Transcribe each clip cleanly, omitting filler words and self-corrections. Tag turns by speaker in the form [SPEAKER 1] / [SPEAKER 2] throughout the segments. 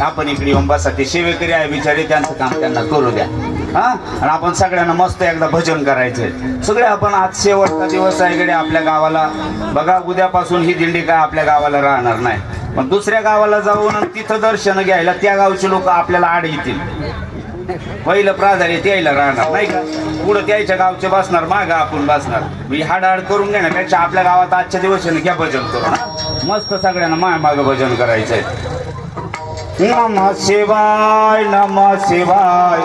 [SPEAKER 1] आपण इकडे येऊन बसा. ते सेवेकरी आहे बिचारे, त्यांचं काम त्यांना करू द्या. हा, आणि आपण सगळ्यांना मस्त एकदा भजन करायचंय सगळे. आपण आज शेवटचा दिवस आहे इकडे आपल्या गावाला. बघा उद्यापासून ही दिंडी काय आपल्या गावाला राहणार नाही, पण दुसऱ्या गावाला जाऊन तिथं दर्शन घ्यायला त्या गावचे लोक आपल्याला आड येतील. पहिलं प्राधान्य त्याला राहणार नाही का. पुढं त्याच्या गावचे बसणार, मागं आपण बसणार. मी हाडाहाड करून घेण्यापेक्षा आपल्या गावात आजच्या दिवसाने घ्या भजन करून. मस्त सगळ्यांना माय मागं भजन करायचंय. नमः शिवाय नमः शिवाय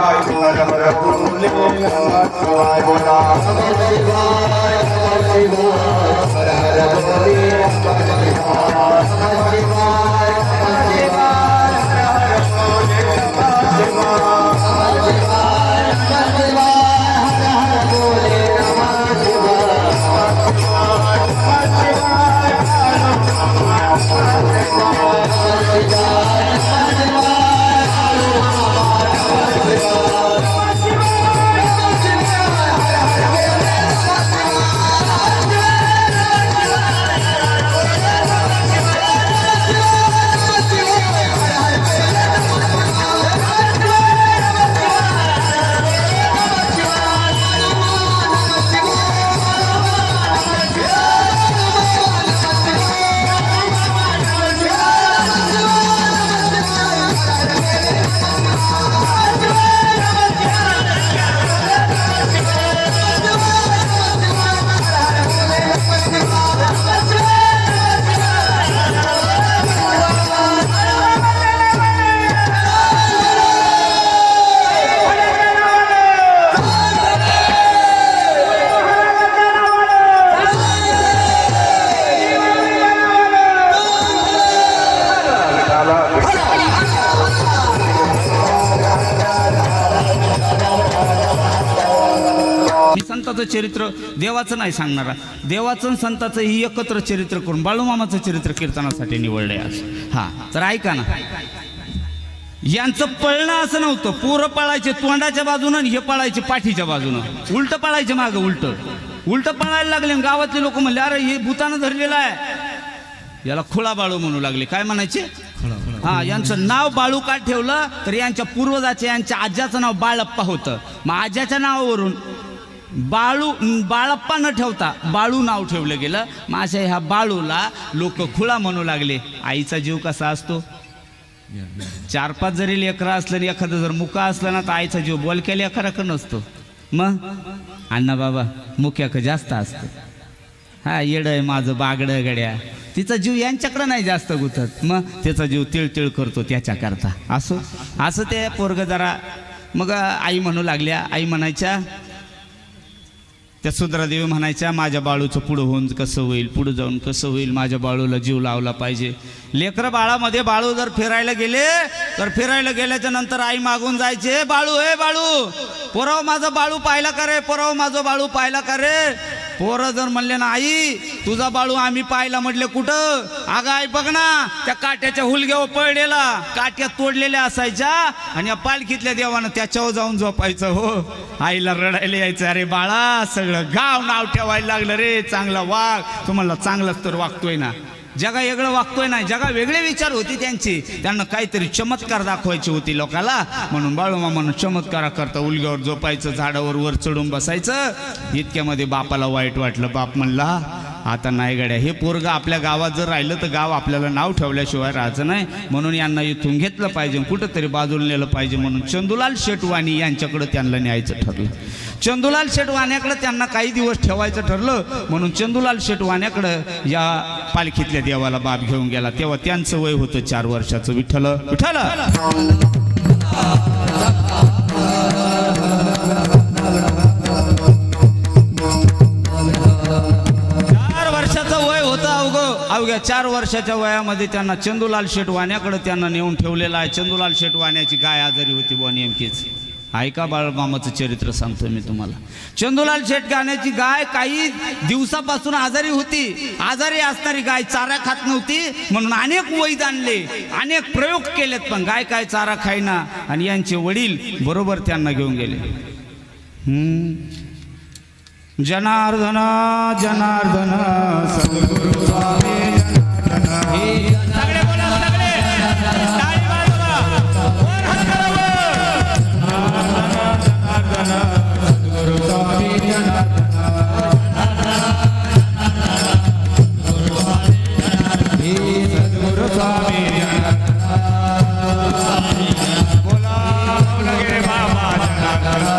[SPEAKER 1] संताचं चरित्र देवाचं नाही सांगणारा, देवाचं संताचं ही एकत्र चरित्र करून बाळूमामाचं चरित्र कीर्तनासाठी निवडलंय आज. हा, तर ऐका ना, यांचं पळणं असं नव्हतं. पोरं पळायचे तोंडाच्या बाजूनं, हे पळायचे पाठीच्या बाजूनं, उलट पळायचे मागं. उलट पळायला लागले. गावातले लोक म्हणले अरे हे भूतानं धरलेलं आहे, याला खुळा बाळू म्हणू लागले. काय म्हणायचे? हा, यांचं नाव बाळू का ठेवलं तर यांच्या पूर्वजाचे, यांच्या आज्याचं नाव बाळप्पा होतं. मग आज्याच्या नावावरून बाळप्पा न ठेवता बाळू नाव ठेवलं गेलं. मग अशा ह्या बाळूला लोक खुळा म्हणू लागले. आईचा जीव कसा असतो, 4-5 जरी लेकरं असलं आणि एखादं जर मुका असलं ना तर आईचा जीव बोलक्या लेकराकडं नसतो. मग अण्णा बाबा मुक्याकडं जास्त असतं. हा, येडं आहे माझं बागडं गड्या, तिचा जीव यांच्याकडं नाही जास्त गुतत. मग त्याचा जीव तिळतिळ करतो त्याच्याकरता. असं ते पोरग जरा. मग आई म्हणू लागल्या. आई म्हणायच्या, त्या सुंदरादेवी म्हणायच्या माझ्या बाळूचं पुढं होऊन कसं होईल, पुढं जाऊन कसं होईल, माझ्या बाळूला जीव लावला पाहिजे. लेकरं बाळामध्ये बाळू जर फिरायला गेले तर फिरायला गेल्याच्या नंतर आई मागून जायचे, बाळू हे बाळू, पोराव माझं बाळू पाहिला का रे, पोराव माझं बाळू पाहिला का रे. पोरं जर म्हणले ना आई तुझा बाळू आम्ही पाहिला, म्हटले कुठं. अगं आई बघ ना त्या काट्याच्या हुलग्यावर पडलेला, काट्या तोडलेल्या असायच्या आणि या पालखीतल्या देवानं त्याच्यावर जाऊन झोपायचं. हो, आईला रडायला यायचं. अरे बाळा सगळं गाव नाव ठेवायला लागलं रे, चांगला वाघ. तुम्हाला चांगलंच तर वागतोय ना, जगा वेगळं वागतोय ना. जगा वेगळे विचार होते त्यांची, त्यांना काहीतरी चमत्कार दाखवायची होती लोकाला. म्हणून बाळूमामानं चमत्कार करता उलग्यावर झोपायचं, झाडावर वर चढून बसायचं. इतक्यामध्ये बापाला वाईट वाटलं. बाप म्हणला आता नाही गड्या, हे पोरग आपल्या गावात जर राहिलं तर गाव आपल्याला नाव ठेवल्याशिवाय राहायचं नाही. म्हणून यांना इथून घेतलं पाहिजे, कुठंतरी बाजूला नेलं पाहिजे. म्हणून चंदूलाल शेटवाणी यांच्याकडे त्यांना न्यायचं ठरलं. चंदूलाल शेटवाण्याकडे त्यांना काही दिवस ठेवायचं ठरलं. म्हणून चंदूलाल शेटवाण्याकडे या पालखीतल्या देवाला बाप घेऊन गेला. तेव्हा त्यांचं वय होतं 4 वर्षाचं. विठ्ठल विठ्ठल 4 वर्षाचं वय होतं. अवघ्या 4 वर्षाच्या वयामध्ये त्यांना चंदूलाल शेटवाण्याकडे त्यांना नेऊन ठेवलेला आहे. चंदूलाल शेटवाण्याची गाय आजारी होती बुवा नेमकीच. ऐका बाळमामाचं चरित्र सांगतो मी तुम्हाला. चंदूलाल शेट गाण्याची गाय काही दिवसापासून आजारी होती. आजारी असणारी गाय चारा खात नव्हती म्हणून अनेक वैद आणले, अनेक प्रयोग केलेत, पण गाय काय चारा खाईना. आणि यांचे वडील बरोबर त्यांना घेऊन गेले. जनार्दन जनार्दन सद्गुरु स्वामी जनार्दन. सगळे बोला, सगळे टाळी वाजवा, वर हात करा वर. सद्गुरु स्वामी जनार्दन. सद्गुरु स्वामी जनार्दन. बोला लगे बाबा जनार्दन.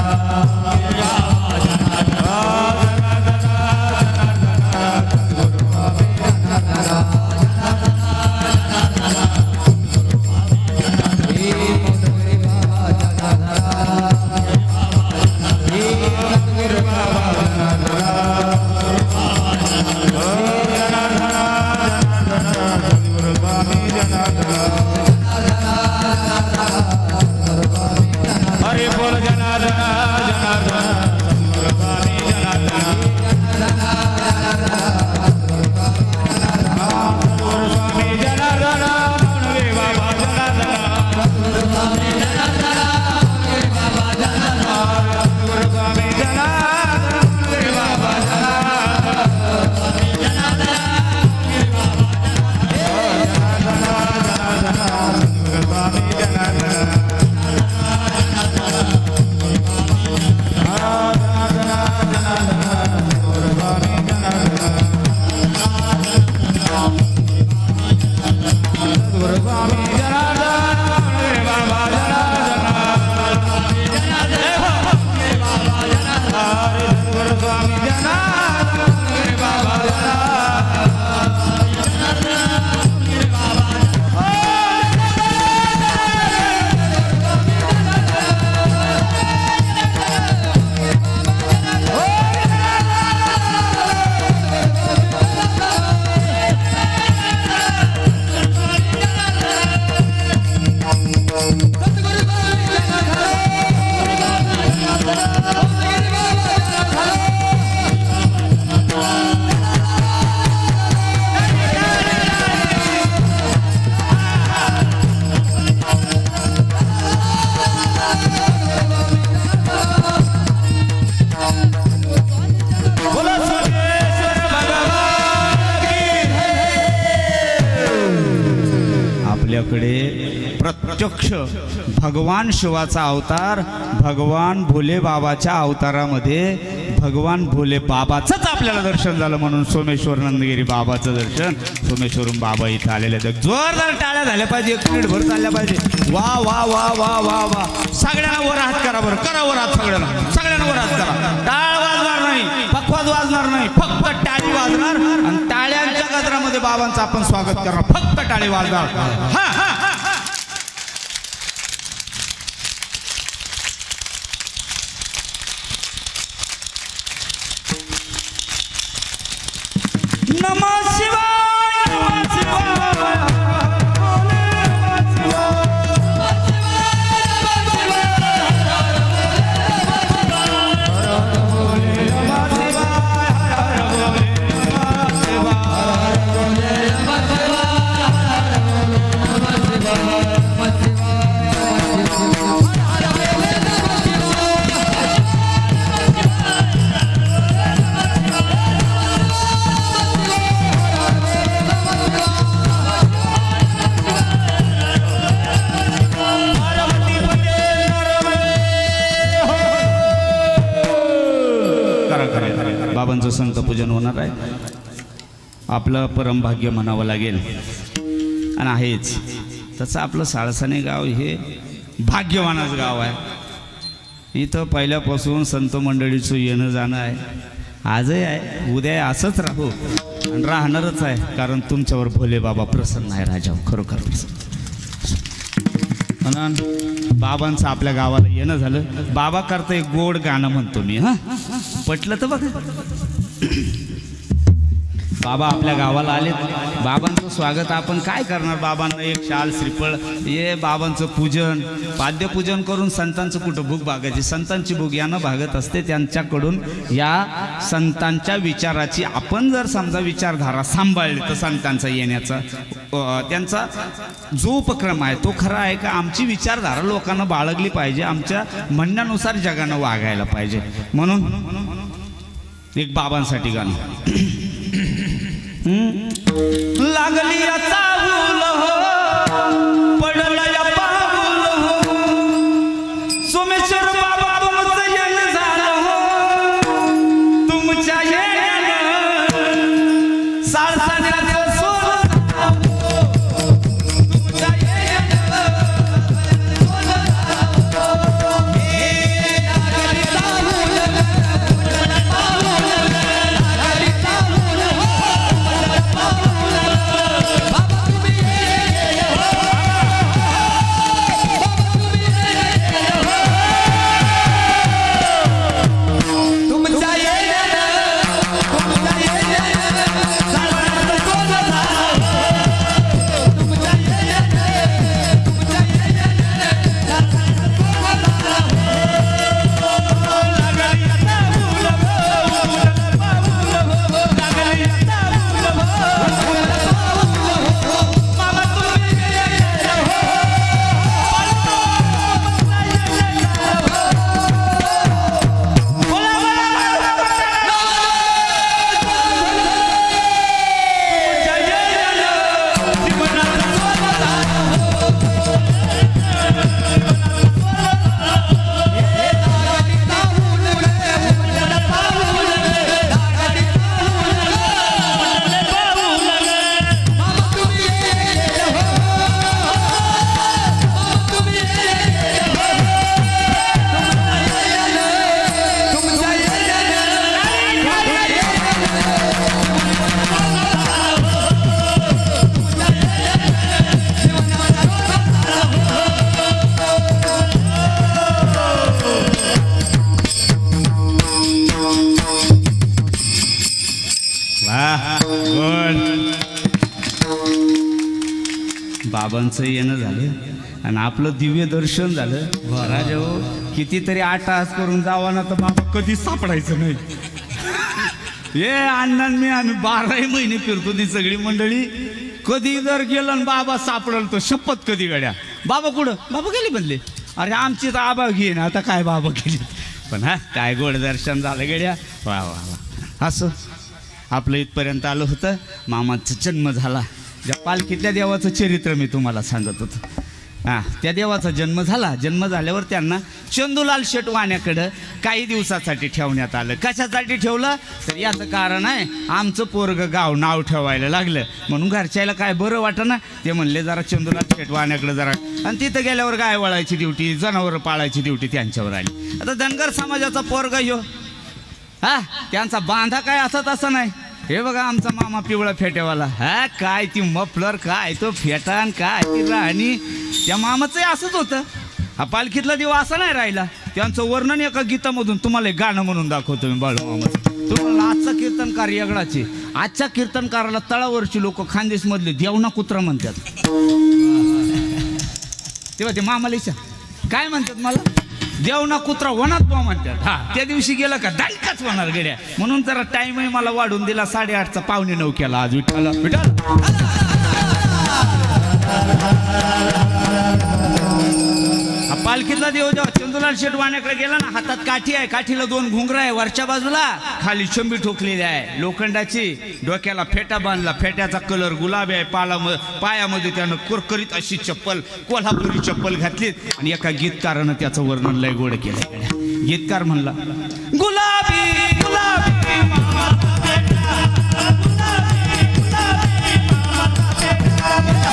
[SPEAKER 1] प्रत्यक्ष भगवान शिवाचा अवतार भगवान भोले बाबाच्या अवतारामध्ये भगवान भोले बाबाचंच आपल्याला दर्शन झालं. म्हणून सोमेश्वर नंदगिरी बाबाचं दर्शन, सोमेश्वरून बाबा इथं आलेले आहेत. जोरदार टाळ्या झाल्या पाहिजे, एक मिनिट भर चालल्या पाहिजे. वा वा वा वा वा वा. सगळ्यांना वर हात करा बरं, करा वर हात. सगळ्यांना वर हात करा. टाळ वाजणार नाही, पखवाज वाजणार नाही, फक्त टाळी वाजणार. आणि टाळ्यांच्या गजरामध्ये बाबांचं आपण स्वागत करणार, फक्त टाळी वाजणार. हा हा. नमः शिवाय, नमः शिवाय. बाबांचं संत पूजन होणार आहे. आपलं परमभाग्य म्हणावं लागेल आणि आहेच. तसं आपलं साळसाणे गाव हे भाग्यवानाचं गाव आहे. इथं पहिल्यापासून संत मंडळीचं येणं जाणं आहे, आजही आहे, उद्या असंच राहू आणि राहणारच आहे. कारण तुमच्यावर भोले बाबा प्रसन्न आहे राजा, खरोखर प्रसन्न. म्हणून बाबांचं आपल्या गावाला येणं झालं. बाबा करता एक गोड गाणं म्हणतो मी, हां पटलं तर बघा. बाबा आपल्या गावाला आलेत. बाबांचं स्वागत आपण काय करणार. बाबांना एक शाल श्रीफळ हे बाबांचं पूजन पाद्यपूजन करून संतांचं कुठं भूक भागायची. संतांची भूक यानं भागत असते. त्यांच्याकडून या संतांच्या विचाराची आपण जर समजा विचारधारा सांभाळली तर संतांचा येण्याचा त्यांचा जो उपक्रम आहे तो खरा आहे का. आमची विचारधारा लोकांना बाळगली पाहिजे. आमच्या म्हणण्यानुसार जगानं वागायला पाहिजे. म्हणून एक बाबांसाठी गाणं. लागली चाहूल हो पडला पाऊल हो सोमेश्वर बाबा तुमचं येणं झालं हो तुमच्या येण्यानं साळसाण्याचं सोनं तुमच्या येण्यानं बाबांचं येणं झालं आणि आपलं दिव्य दर्शन झालं. राजा हो कितीतरी आटास करून जावा ना तर बाबा कधीच सापडायचं नाही. हे अण्णा मी आम्ही 12 महिने फिरतो ती सगळी मंडळी. कधी जर गेलं आणि बाबा सापडल तो शपथ कधी गड्या. बाबा कुठं बाबा गेली बनले. अरे आमची तर आबा घेईन आता काय बाबा गेली. पण हा काय गोड दर्शन झालं गड्या. वा वा वा. असं आपलं इथपर्यंत आलं होतं. मामाचा जन्म झाला. ज्या पालखीतल्या देवाचं चरित्र मी तुम्हाला सांगत होतो. हां त्या देवाचा जन्म झाला. जन्म झाल्यावर त्यांना चंदूलाल शेट वाण्याकडं काही दिवसासाठी ठेवण्यात आलं. कशासाठी ठेवलं तर याचं कारण आहे आमचं पोरगं गाव नाव ठेवायला लागलं म्हणून घरच्याला काय बरं वाटं ना. ते म्हणले जरा चंदूलाल शेट वाण्याकडं जरा. आणि तिथं गेल्यावर गाय वळायची ड्युटी जनावरं पाळायची ड्युटी त्यांच्यावर आली. आता धनगर समाजाचा पोरगा ह्यो हा त्यांचा बांधा काय असत असं नाही. हे बघा आमचा मामा पिवळा फेट्यावाला. हा काय ती मफलर काय तो फेटान काय ती राहणी. त्या मामाचं असंच होतं. हा पालखीतला दिवा असा नाही राहिला. त्यांचं वर्णन एका गीतामधून तुम्हाला एक गाणं म्हणून दाखवतो मी बाळू मामाचं. तुम्हाला आजचा कीर्तनकार यगडाचे आजच्या कीर्तनकाराला तळावरची लोक खानदेश मधले देवना कुत्रा म्हणतात. तेव्हा ते मामाला काय म्हणतात मला देवना कुत्रा वनात बा म्हणतात. हा त्या दिवशी गेलं का दायकाच होणार गड्या. म्हणून जरा टाइमही मला वाढून दिला. 8:30चा 8:45 केला आज. विठ्ठला विठ्ठल. पालखीतला देव जेव्हा चंदूलाल शेट वाण्याकडे गेला ना हातात काठी आहे. काठीला 2 घुंगरं आहे. वरच्या बाजूला खाली चंबी ठोकलेली आहे लोखंडाची. डोक्याला फेटा बांधला. फेट्याचा कलर गुलाबी आहे. पायामध्ये त्यानं कुरकरीत अशी चप्पल कोल्हापुरी चप्पल घातली. आणि एका गीतकारानं त्याचं वर्णन लय गोड केलं. गीतकार म्हणला गुलाबी गुलाबी मामाचा बेटा, गुलाबी गुलाबी मामाचा बेटा.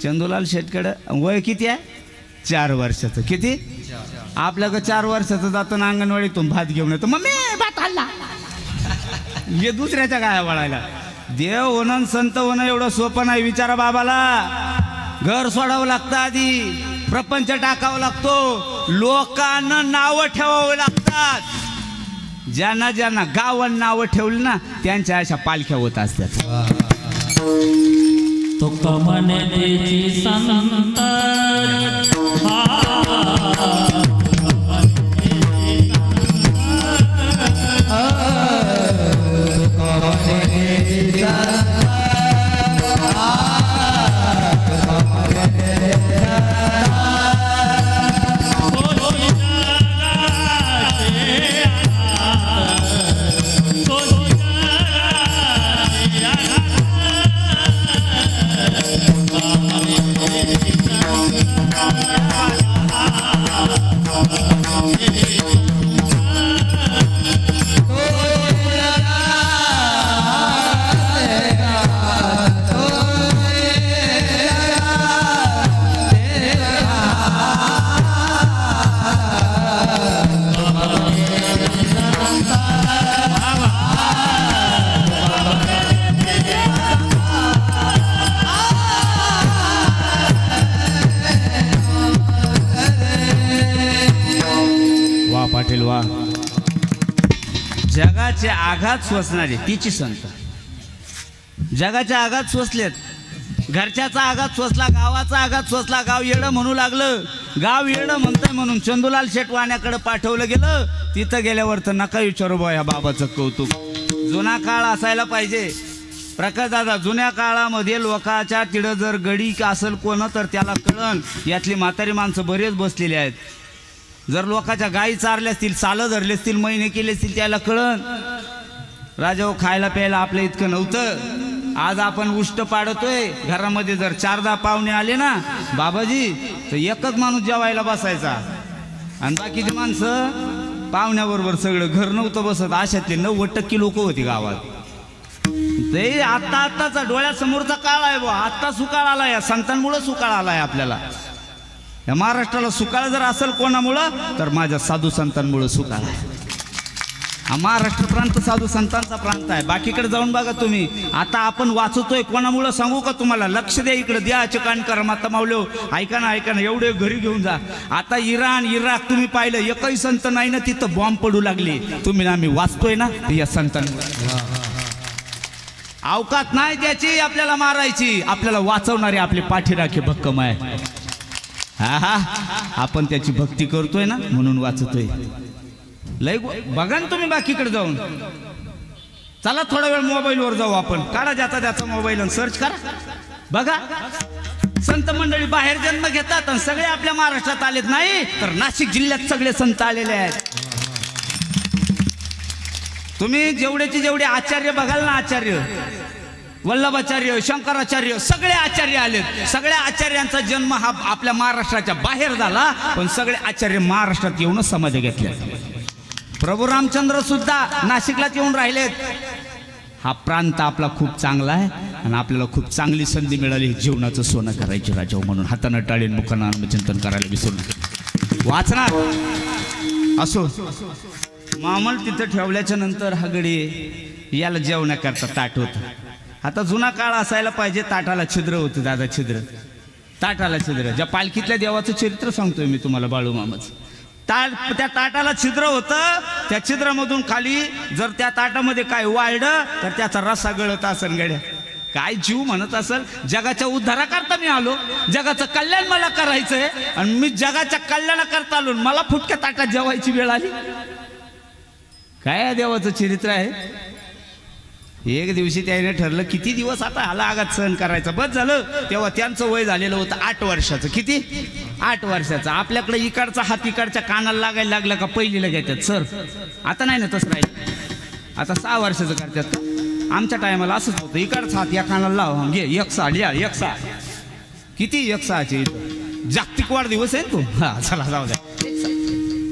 [SPEAKER 1] चंदूलाल शेटकडं वय किती आहे 4 वर्षाचं. किती आपल्याकडं 4 वर्षाचं जातो ना अंगणवाडीतून भात घेऊन येतो मम्मी भात आणला. हे दुसऱ्याच्या गाया वळायला. देव होणं संत होणं एवढं सोपं नाही. विचारा बाबाला. घर सोडावं लागतं आधी, प्रपंच टाकावं लागतो, लोकांना नावं ठेवावं लागतात. ज्यांना ज्यांना गावांना नावं ठेवली ना त्यांच्या अशा पालख्या होत असतात.
[SPEAKER 2] तो कमने देची संत
[SPEAKER 1] पाटील वा. जगाचे आघात सोसणारे तिची संत. जगाच्या आघात सोसलेत. घरच्याचा आघात सोसला, गावाचा आघात सोसला. गाव येडं म्हणू लागलं. गाव येडं म्हणतंय म्हणून चंदूलाल शेटवाण्याकडे पाठवलं गेलं. तिथं गेल्यावर तर नका विचारू बा या बाबाचं कौतुक. जुना काळ असायला पाहिजे. प्रकाश दादा, जुन्या काळामध्ये लोकाच्या तिडं जर गडी असेल कोण तर त्याला कळण. यातली म्हातारी माणसं बरेच बसलेली आहेत. जर लोकाच्या गायी चारल्या असतील, सालं धरले असतील, महिने केले असतील, त्याला कळण. राजाओ, खायला प्यायला आपल्या इतकं नव्हतं. आज आपण उष्ट पाडतोय. घरामध्ये जर 4-10 पाहुणे आले ना बाबाजी तर एकच माणूस जेवायला बसायचा आणि बाकीची माणसं पाहुण्याबरोबर सगळं. घर नव्हतं बसत. अशातले 90% लोक होती गावात. ते आत्ताचा डोळ्यासमोरचा काळ आहे बा. आत्ता सुकाळ आलाय. या संतांमुळे सुकाळ आलाय आपल्याला. या महाराष्ट्राला सुकाळ जर असेल कोणामुळं तर माझ्या साधू संतांमुळे सुकाळ आहे. हा महाराष्ट्र प्रांत साधू संतांचा प्रांत आहे. बाकीकडे जाऊन बघा तुम्ही. आता आपण वाचतोय कोणामुळं सांगू का तुम्हाला? लक्ष द्या इकडे. द्या चिकाण करा माता मावलो. ऐका ना ऐका ना. एवढे घरी घेऊन जा. आता इराण इराक तुम्ही पाहिलं, एकही संत नाही ना तिथं बॉम्ब पडू लागले. तुम्ही आम्ही वाचतोय ना या संतांमुळे. अवकात नाही त्याची आपल्याला मारायची. आपल्याला वाचवणारे आपले पाठीराखे भक्कम आहे. हा हा, आपण त्याची भक्ती करतोय ना म्हणून वाचतोय. लय बघा ना तुम्ही बाकीकडे जाऊन. चला थोडा वेळ मोबाईलवर जाऊ आपण. काढा ज्याचा त्याचा मोबाईल आणि सर्च करा. बघा संत मंडळी बाहेर जन्म घेतात आणि सगळे आपल्या महाराष्ट्रात आलेत. नाही तर नाशिक जिल्ह्यात सगळे संत आलेले आहेत. तुम्ही जेवढेचे जेवढे आचार्य बघाल ना, आचार्य वल्लभाचार्य, शंकराचार्य, सगळे आचार्य आलेत. सगळ्या आचार्यांचा जन्म हा आपल्या महाराष्ट्राच्या बाहेर झाला. पण सगळे आचार्य महाराष्ट्रात येऊनच समाधी घेतल्या. प्रभू रामचंद्र सुद्धा नाशिकलाच येऊन राहिलेत. हा प्रांत आपला खूप चांगला आहे आणि आपल्याला खूप चांगली संधी मिळाली जीवनाचं सोनं करायची राजा. म्हणून हातानं टाळीन मुखानं आत्मचिंतन करायला विसरू नका. वाचणार असो. मामल तिथं ठेवल्याच्या नंतर हा गडी याला जेवण्याकरता ताट होतं. आता जुना काळ असायला पाहिजे. ताटाला छिद्र होतं दादा. छिद्र, ताटाला छिद्र. ज्या पालखीतल्या देवाचं चरित्र सांगतोय मी तुम्हाला बाळू मामाचं. त्या ताटाला छिद्र होतं. त्या छिद्रामधून खाली जर त्या ताटामध्ये काय वाढलं तर त्याचा रस्सा गळत असेल. गड्या काय जीव म्हणत असेल, जगाच्या उद्धाराकरता मी आलो, जगाचं कल्याण मला करायचंय आणि मी जगाच्या कल्याणाकरता आलो, मला फुटक्या ताटात जेवायची वेळ आली. काय देवाचं चरित्र आहे. एक दिवशी त्याने ठरलं किती दिवस आता हाला आघात सहन करायचा. बस झालं. तेव्हा त्यांचं वय झालेलं होतं 8 वर्षाचं. किती? 8 वर्षाचं. आपल्याकडे इकडचा हात इकडच्या कानाला लागायला लागला का पहिलीला घेतात सर. आता नाही ना तसं राहिलं. आता 6 वर्षाचं करतात का? आमच्या टायमाला असंच होतं. इकडचा हात या कानाला लाव, घे 1/6 लिहा. 1/6 किती? 1/6चे जागतिक वाढदिवस आहे तो. हा चला जाऊ द्या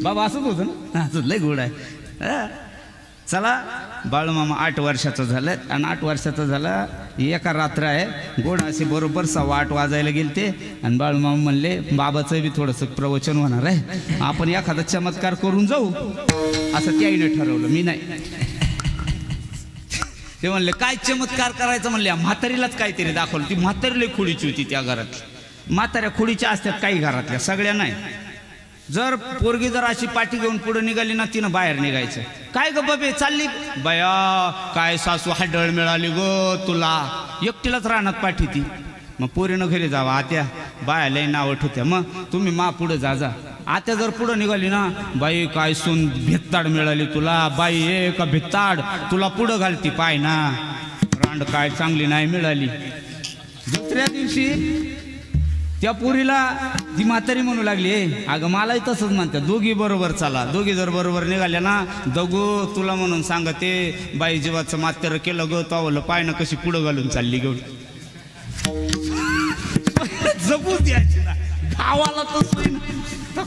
[SPEAKER 1] बाबा. असंच होतं ना. हा लय गोड आहे. चला बाळूमामा 8 वर्षाचा झालं आणि 8 वर्षाचा झाला एका रात्र आहे गोड असे बरोबर 8:15 वाजायला गेलते आणि बाळूमामा म्हणले बाबाचं बी थोडंसं प्रवचन होणार आहे आपण एखादा चमत्कार करून जाऊ असं त्याईने ठरवलं मी नाही. ते म्हणले काय चमत्कार करायचं म्हणले म्हातारीलाच काहीतरी दाखवलं. ती म्हातारी लई खोडीची होती त्या घरात. म्हाताऱ्या खोडीच्या असतात काही घरातल्या सगळ्या नाही. जर पोरगी जर अशी पाठी घेऊन पुढे निघाली ना तिनं बाहेर निघायचं. काय ग बाबे चालली बया काय सासू हाडळ मिळाली ग तुला एकटीलाच राहणार पाठी ती. मग पोरीनं घरी जावा आत्या बाया लई नावं ठेवत्या मग तुम्ही मा पुढं जा. आत्या जर पुढं निघाली ना बाई काय सून भित्ताड मिळाली तुला बाई ए का भित्ताड तुला पुढं घालती पाय ना रांड काय चांगली नाही मिळाली. दुसऱ्या दिवशी त्या पोरीला ती म्हातारी म्हणू लागली अगं मलाही तसंच म्हणतात दोघी बरोबर चला. दोघी जर बरोबर निघाल्या ना दगो तुला म्हणून सांगते बाई जीवाचं मात्यार केलं ग तावलं पाय ना कशी पुढं घालून चालली ग जगू द्यायची ना गावाला तसं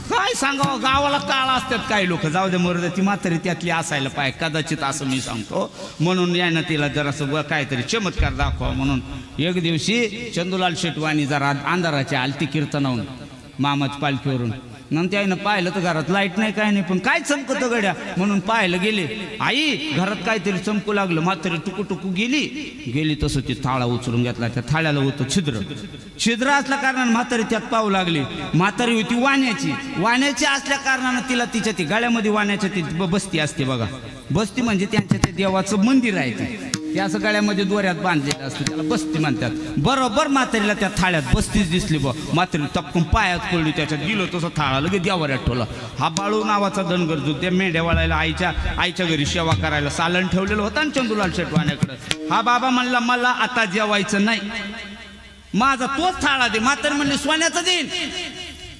[SPEAKER 1] काय सांगावं गावाला काळ असतात काही लोक. जाऊ दे मरू दे ती म्हातारी त्यातली असायला पाय कदाचित असं मी सांगतो म्हणून यानं तिला जरासं काहीतरी चमत्कार दाखवा म्हणून एक दिवशी चंदूलाल शेटवाणी जरा अंधाराची आलती कीर्तनावून मामाच पालखीवरून. नंतर त्यानं पाहिलं तर घरात लाईट नाही काय नाही पण काय चमकतं गड्या म्हणून पाहायला गेले. आई घरात काहीतरी चमकू लागलं. म्हातारी टुकू गेली तसं ती थाळा उचलून घेतला. त्या थाळ्याला होतं छिद्र असल्या कारणानं म्हातारी त्यात पाहू लागली. म्हातारी होती वाण्याची असल्या कारणानं तिला तिच्या ती गळ्यामध्ये वाण्याच्या ती बस्ती असते बघा. बस्ती म्हणजे त्यांच्या ते देवाचं मंदिर आहे ते असं गळ्यामध्ये दोऱ्यात बांधलेलं असतं त्याला बस्ती म्हणतात. बरोबर म्हातारीला त्या थाळ्यात बस्तीच दिसली बघ. म्हातारी टपकून पायात पडली त्याच्यात गेलो तसं थाळा लगे देवाऱ्यात ठेवला. हा बाळू नावाचा धनगर जो त्या मेंढ्या वळायला आईच्या घरी सेवा करायला सालन ठेवलेलं होतं ना चंदूलाल शेटवाण्याकडं. हा बाबा म्हणला मला आता जेवायचं नाही माझा तोच थाळा दे. म्हातारी म्हणली सोन्याचा देईन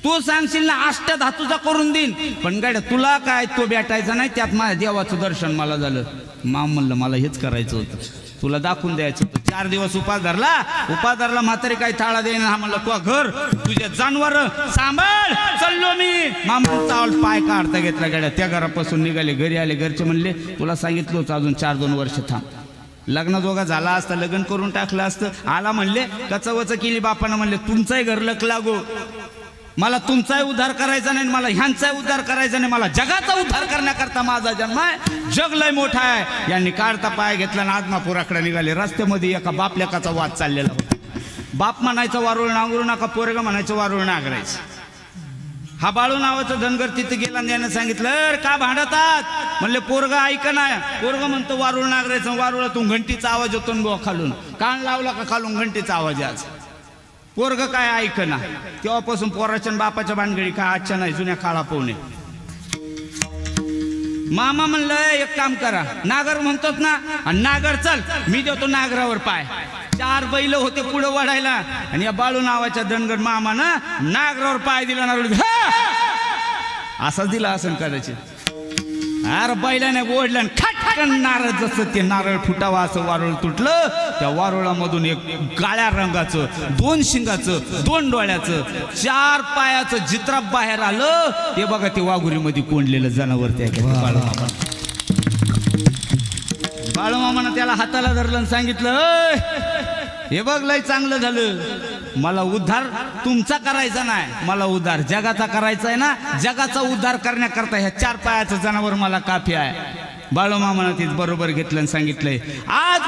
[SPEAKER 1] तू सांगशील ना अष्टधातूचा करून देईन पण गाड्या तुला काय तो भेटायचा नाही त्यात माझ्या देवाचं दर्शन मला झालं. माम म्हणलं मला हेच करायचं होतं तुला दाखवून द्यायचं होतं. 4 दिवस उपास धरला म्हातारी काही थाळा देईन. हा म्हणलं तू घर तुझे जानवर सांभाळ चाललो मी. मामाचा पाय काढता घेतला गाड्या त्या घरापासून निघाले घरी आले. घरचे म्हणले तुला सांगितलं होतं अजून 4-2 वर्ष थांब. लग्न जोगा झाला असता लग्न करून टाकलं असतं. आला म्हणले कचवच केली बापानं म्हणले तुमचाही घर लक लागो मला तुमचाही उद्धार करायचा नाही मला ह्यांचाही उद्धार करायचा नाही मला जगाचा उद्धार करण्याकरता माझा जन्म आहे. जग लय मोठा आहे. यांनी काढता पाय घेतला आणि आदमापुराकडे निघाले. रस्त्यामध्ये एका बापलेकाचा वाद चाललेला होता. बाप म्हणायचं वारुळ नांगरू नका पोरगा म्हणायचं वारुळ नांगरायचं. हा बाळू नावाचा धनगर तिथे गेला आणि यानं सांगितलं का भांडतात म्हणले पोरगा ऐका ना. पोरगा म्हणतो वारुळ नांगरायचं. वारुळातून घंटीचा आवाज होतो न बुवा खालून कान लावला का खालून घंटीचा आवाज यायचा. पोरग काय ऐक ना. तेव्हापासून पोराच्या बापाच्या भानगडी काय आजच्या नाही जुन्या काळा पोहणे. मामा म्हणलं एक काम करा नागर म्हणतोच ना आणि नागर चल मी देतो नागरावर पाय. 4 बैल होते पुढे वाढायला आणि या बाळू नावाच्या धनगर मामानं नागरावर पाय दिला ना असाच दिला असं कदाचित. अरे बैलाने ओढलं खटकन नारळ जसं ते नारळ फुटावा असं वारुळ तुटलं. त्या वारुळामधून एक काळ्या रंगाचं 2 शिंगाचं 2 डोळ्याचं 4 पायाचं जित्रा बाहेर आलं. ते बघा ते वाघुरीमध्ये कोंडलेलं जनावर त्या बाळूमामानं त्याला हाताला धरलं आणि सांगितलं हे बघ लय चांगलं झालं. मला उद्धार तुमचा करायचा नाही मला उद्धार जगाचा करायचा आहे ना. जगाचा उद्धार करण्याकरता ह्या 4 पायाचं जनावर मला काफी आहे. बाळूमामानं तेच बरोबर घेतलं आणि सांगितलंय आज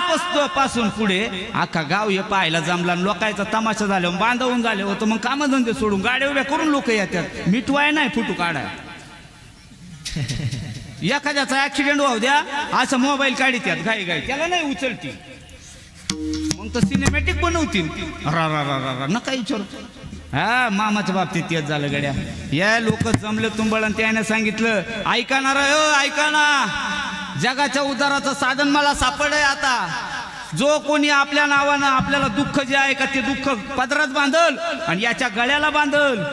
[SPEAKER 1] पासून पुढे अख्खा गाव हे पाहायला जमला. लोकांचा तमाशा झाला बांधवून झाले होतं मग कामधंदे सोडून गाड्या उभ्या करून लोक येतात. मिठवाय नाही फुटू काढाय. एखाद्याचा ऍक्सिडेंट होऊ द्या असं मोबाईल काढीत यात घाई त्याला नाही उचलती मग तर सिनेमॅटिक बनवतील. नका विचारू. हा मामाच्या बाबतीत तेच झालं गड्या. या लोक जमले तुंबळ आणि त्याने सांगितलं ऐका ना रे ऐका ना जगाच्या उद्धाराचं साधन मला सापडलंय. आता जो कोणी आपल्या नावानं आपल्याला दुःख जे आहे का ते दुःख पदरात बांधल आणि याच्या गळ्याला बांधल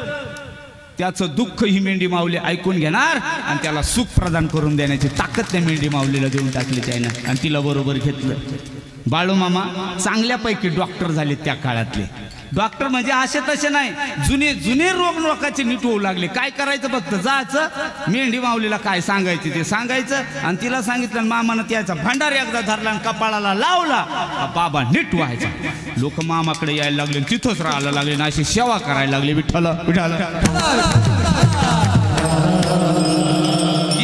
[SPEAKER 1] त्याचं दुःख ही मेंढी माऊली ऐकून घेणार आणि त्याला सुख प्रदान करून देण्याची ताकद त्या मेंढी माऊलीला देऊन टाकली त्यानं आणि तिला बरोबर घेतलं. बाळूमामा चांगल्यापैकी डॉक्टर झाले त्या काळातले. डॉक्टर म्हणजे असे तसे नाही, जुने जुने रोग लोकांचे नीट होऊ लागले. काय करायचं फक्त जायचं, मेंढी माऊलीला काय सांगायचं ते सांगायचं, आणि तिला सांगितलं मामानं त्याचा भांडार एकदा धरला आणि कपाळाला लावला, बाबा नीट व्हायचा. लोक मामाकडे यायला लागले, तिथंच राहायला लागले, ना अशी सेवा करायला लागले. विठ्ठल विठ्ठल.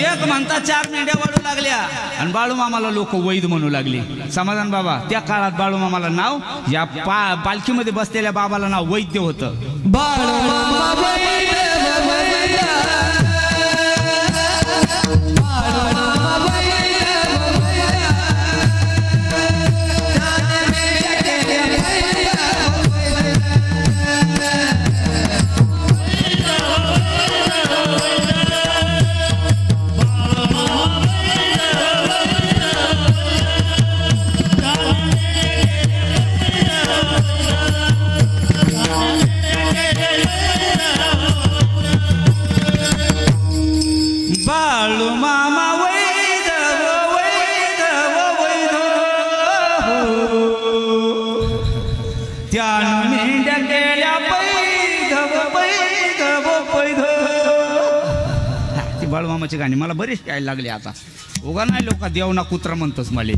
[SPEAKER 1] एक म्हणता 4 मेंढ्या वाढू लागल्या आणि बाळू मामाला लोक वैद म्हणू लागले. समाधान बाबा, त्या काळात बाळू मामाला नाव, या पालखीमध्ये बसलेल्या बाबाला नाव वैद्य होतं. बाळू मामा वैद वैद वैद, त्यानं मेंढ्या केल्या पैद पैद पैद. ती बाळू मामाची गाणी मला बरीच यायला लागली आता. उगा नाही लोक देवना कुत्रा म्हणतोस मला.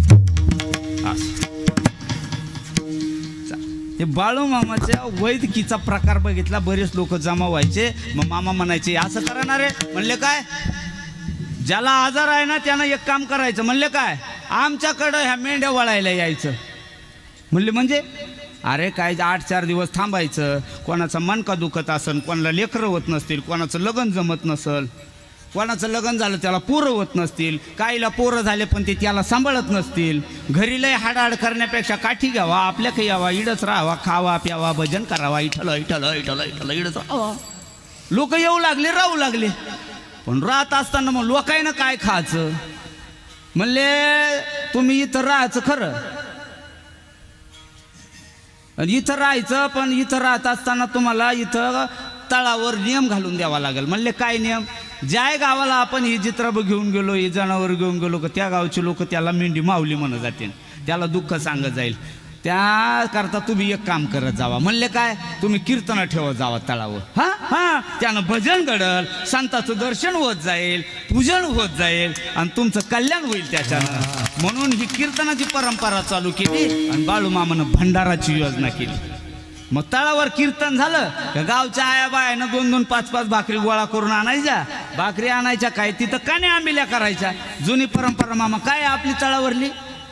[SPEAKER 1] ते बाळू मामाच्या वैद्यकीचा प्रकार बघितला, बरेच लोक जमा व्हायचे. मग मामा म्हणायचे असं करणार आहे, म्हणले काय, ज्याला आजार आहे ना त्यानं एक काम करायचं. म्हणले काय, आमच्याकडं ह्या मेंढ्या वळायला यायचं. म्हणले म्हणजे, अरे काय 8-4 दिवस थांबायचं. कोणाचं मनका दुखत असेल, कोणाला लेकरं होत नसतील, कोणाचं लग्न जमत नसल, कोणाचं लग्न झालं त्याला पोरं होत नसतील, काहीला पोरं झाले पण ते त्याला सांभाळत नसतील, घरी लय हाडाहाड करण्यापेक्षा काठी घ्यावा, आपल्याकडे यावा, इडच राहावा, खावा प्यावा, भजन करावा, इठल इठल इठल इठल इडच राहावा. लोक येऊ लागले, राहू लागले. पण राहत असताना मग लोकांना काय खायचं. म्हणले तुम्ही इथं राहायचं खरं, इथं राहायचं, पण इथं राहत असताना तुम्हाला इथं तळावर नियम घालून द्यावा लागेल. म्हणले काय नियम, ज्या गावाला आपण ही चित्रब घेऊन गेलो, ही जनावर घेऊन गेलो, का त्या गावचे लोक त्याला मेंढी माऊली म्हणत जातील, त्याला दुःख सांगत जाईल. त्याकरता तुम्ही एक काम करत जावा. म्हणले काय, तुम्ही कीर्तन ठेवत जावा तळावर. हा हा, त्यानं भजन घडल, संताचं दर्शन होत जाईल, पूजन होत जाईल आणि तुमचं कल्याण होईल त्याच्यानं. म्हणून ही कीर्तनाची परंपरा चालू केली आणि बाळू मामानं भंडाराची योजना केली. मग तळावर कीर्तन झालं, गावच्या आया बायानं 2-2, 5-5 भाकरी गोळा करून आणायच्या. भाकरी आणायच्या काय, तिथं कान्या आंबिल्या करायच्या. जुनी परंपरा मामा काय आपली तळावरली,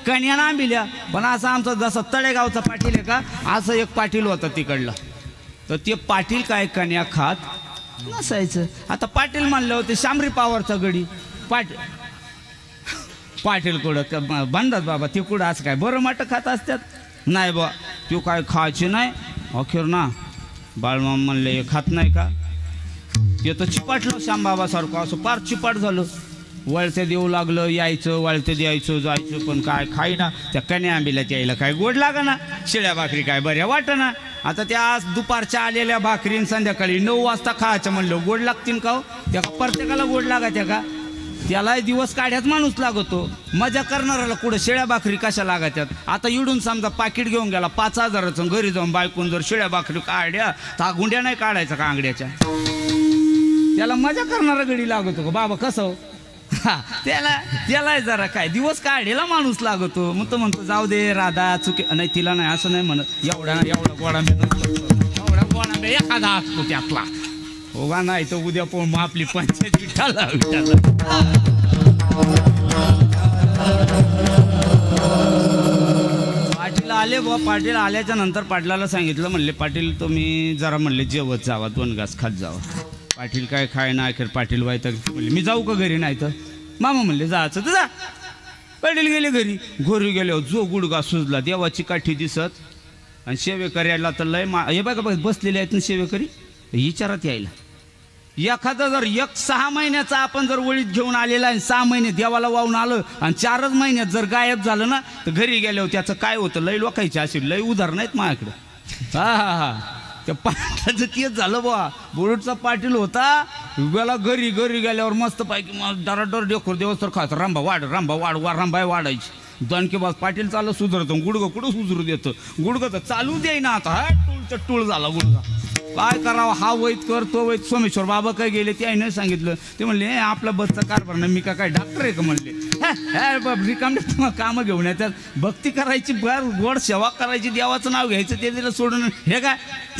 [SPEAKER 1] कण्यानं आंबिल्या. पण असं आमचं जसं तळेगावचा पाटील आहे का, असं एक पाटील होता तिकडला, तर ते पाटील काय कन्या खात नसायचं. आता पाटील म्हणलं होते शामरी पावरचा गडी, पाटील कुठं बंदात बाबा, ते कुठं असं काय बरं माटं खात असतात. नाही बा, तो काय खायचे नाही. अखेर ना बाळमामा म्हणले हे खात नाही का, ते तर चिपाटलं श्यामबाबासारखं, असं फार चिपाट झालं. वळते देऊ लागलं, यायचं वळते द्यायचं जायचं, पण काय खाईना. त्या कन्या आंबीला यायला काय गोड लागा ना, शिळ्या भाकरी काय बऱ्या वाटना. आता त्या आज दुपारच्या आलेल्या भाकरीन संध्याकाळी 9 वाजता खायचं म्हणलं गोड लागतील का हो, त्या प्रत्येकाला गोड लागायच्या का, त्याला दिवस काढ्यात माणूस लागतो. मजा करणाऱ्याला कुठं शेळ्या भाकरी कशा लागायच्यात. आता इडून समजा पाकिट घेऊन गेला 5,000चं, घरी जाऊन बायकून जर शेळ्या भाकरी काढ्या तर गुंड्या नाही काढायचा का आंगड्याच्या, त्याला मजा करणारा गडी लागतो का बाबा कसं. हा, त्याला जरा काय दिवस काढेला माणूस लागतो. मग तो म्हणतो जाऊ दे राधा चुके, नाही तिला नाही असं नाही म्हणत, एवढा गोडांबे एवढा गोडांबे एखादा असतो त्यातला. होगा नाही तर उद्या पण मग आपली पंचायत विठाला. पाटील आले बुवा, पाटील आल्याच्या नंतर पाटलाला सांगितलं, म्हणले पाटील तुम्ही जरा म्हणले जेवत जावा, 2 घास खात जावा. पाटील काय खाय ना, अखेर पाटील व्हायचं म्हणले मी जाऊ का घरी, नाही तर मामा म्हणले जायचं तर जा. पाटील गेले घरी. घरी गेल्यावर जो गुडगा सुजला, देवाची काठी दिसत आणि सेवेकऱ्याला तर लय हे बघा बसलेले आहेत ना सेवेकरी, विचारात यायला. एखादा जर 6 महिन्याचा आपण जर वळीत घेऊन आलेला आहे, 6 महिने देवाला वाहून आलं आणि 4च महिन्यात जर गायब झालं ना, तर घरी गेल्यावर त्याचं काय होतं, लय लोकायचे असे लय उदाहरण आहेत माझ्याकडे. हा त्या पाटलाचं तेच झालं बा. बोरुडचा पाटील होता, गेला घरी गेल्यावर मस्त पैकी डराडर डेकोर देवस्तर खायचं, रंबा वाढ वाढायची. दणकेबाज पाटील चाललं सुधरतो गुडगं कुठं सुधरू देतं गुडगं तर चालू दे ना आता हा टूळचा टूळ झाला गुडगा काय करावं हा वैद कर तो वैद सोमेश्वर बाबा काय गेले ते आईनं सांगितलं ते म्हणले आपला बसचा कारभार ना मी काय डॉक्टर आहे का म्हणले रिकाम कामं घेऊन येतात भक्ती करायची बर गोड सेवा करायची देवाचं नाव घ्यायचं ते दिलं सोडून हे काय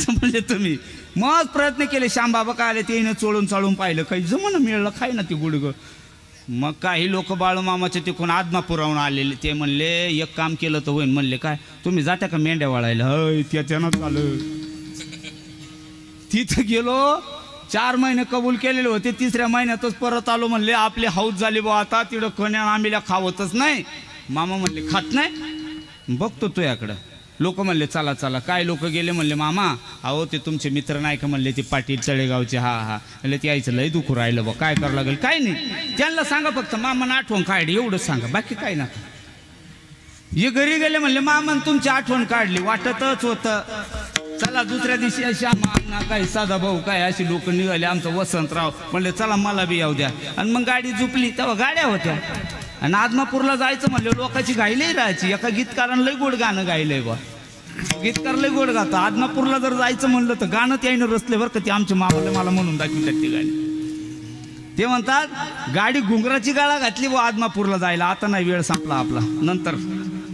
[SPEAKER 1] म्हणले तुम्ही मग प्रयत्न केले श्यामबाबा काय आले ते चोळून चाळून पाहिलं काही जमणं मिळलं खाय ना ते गुडगं मग काही लोक बाळूमामाचे तिकून आदमा पुरवून आलेले ते म्हणले एक काम केलं तर होईन म्हणले काय तुम्ही जाता का मेंढ्या वाळायला हय त्याच्यानं चालू तिथं गेलो 4 महिने कबूल केलेले होते 3ऱ्या महिन्यातच परत आलो म्हणले आपली हौस झाली बा आता तिकडं कण्या आम्हीला खावतच नाही मामा म्हणले खात नाही बघतो तो याकडं लोक म्हणले चला चला काय लोक गेले म्हणले मामा अहो ते तुमचे मित्र नाही का म्हणले ते पाटील तळेगावचे हा म्हणले ते यायचं लय दुखू राहिलं बा काय करावं लागेल काय नाही त्यांना सांगा फक्त मामानं आठवण काढली एवढंच सांगा बाकी काय ना हे घरी गेले म्हणले मामान तुमची आठवण काढली वाटतच होतं चला दुसऱ्या दिवशी अशी अण्णा काय साधा भाऊ काय अशी लोक निघाले आमचं वसंतराव म्हणले चला मला बी येऊ द्या आणि मग गाडी झुपली तेव्हा गाड्या होत्या आणि आदमापूरला जायचं म्हणले लोकांची गायली राहायची एका गीतकारानं लय गोड गाणं गायलंय बा गीतकार लय गोड गातं आदमापूरला जर जायचं म्हणलं तर गाणं त्याईनं रचले बरं का ते आमच्या मामाला मला म्हणून दाखवतात ती गाणी ते म्हणतात गाडी घुंगराची गाळा घातली व आदमापूरला जायला आता नाही वेळ संपला आपला नंतर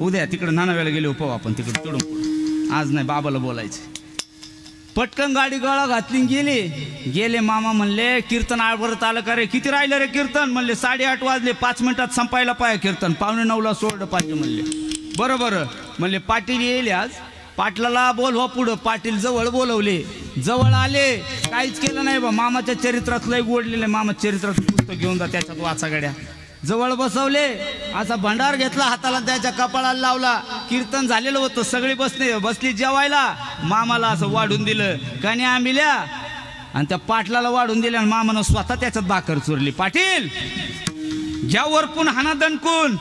[SPEAKER 1] उद्या तिकडे नाना वेळेला गेले पाहू आपण तिकडे चढून आज नाही बाबाला बोलायचं पटकन गाडी गळा घातली गेले मामा म्हणले कीर्तन आळवरत आलं का रे किती राहिलं रे कीर्तन म्हणले 8:30 वाजले 5 मिनिटात संपायला पाहिजे कीर्तन 8:45 सोडलं पाहिजे म्हणले बरं म्हणले पाटील येईल आज पाटलाला बोलवा पुढं पाटील जवळ बोलवले जवळ आले काहीच केलं नाही बा मामाच्या चरित्रात लय गोडलेलं मामा चरित्रात पुस्तक घेऊन जा त्याच्यात वाचा गाड्या जवळ बसवले असा भंडार घेतला हाताला त्याच्या कपाळाला लावला कीर्तन झालेलं होतं सगळी बसली जेवायला मामाला असं वाढून दिलं कणी आंबिल्या आणि त्या पाटलाला वाढून दिल्या आणि मामानं स्वतः त्याच्यात भाकर चुरली पाटील घ्या वरपून हाना दणकून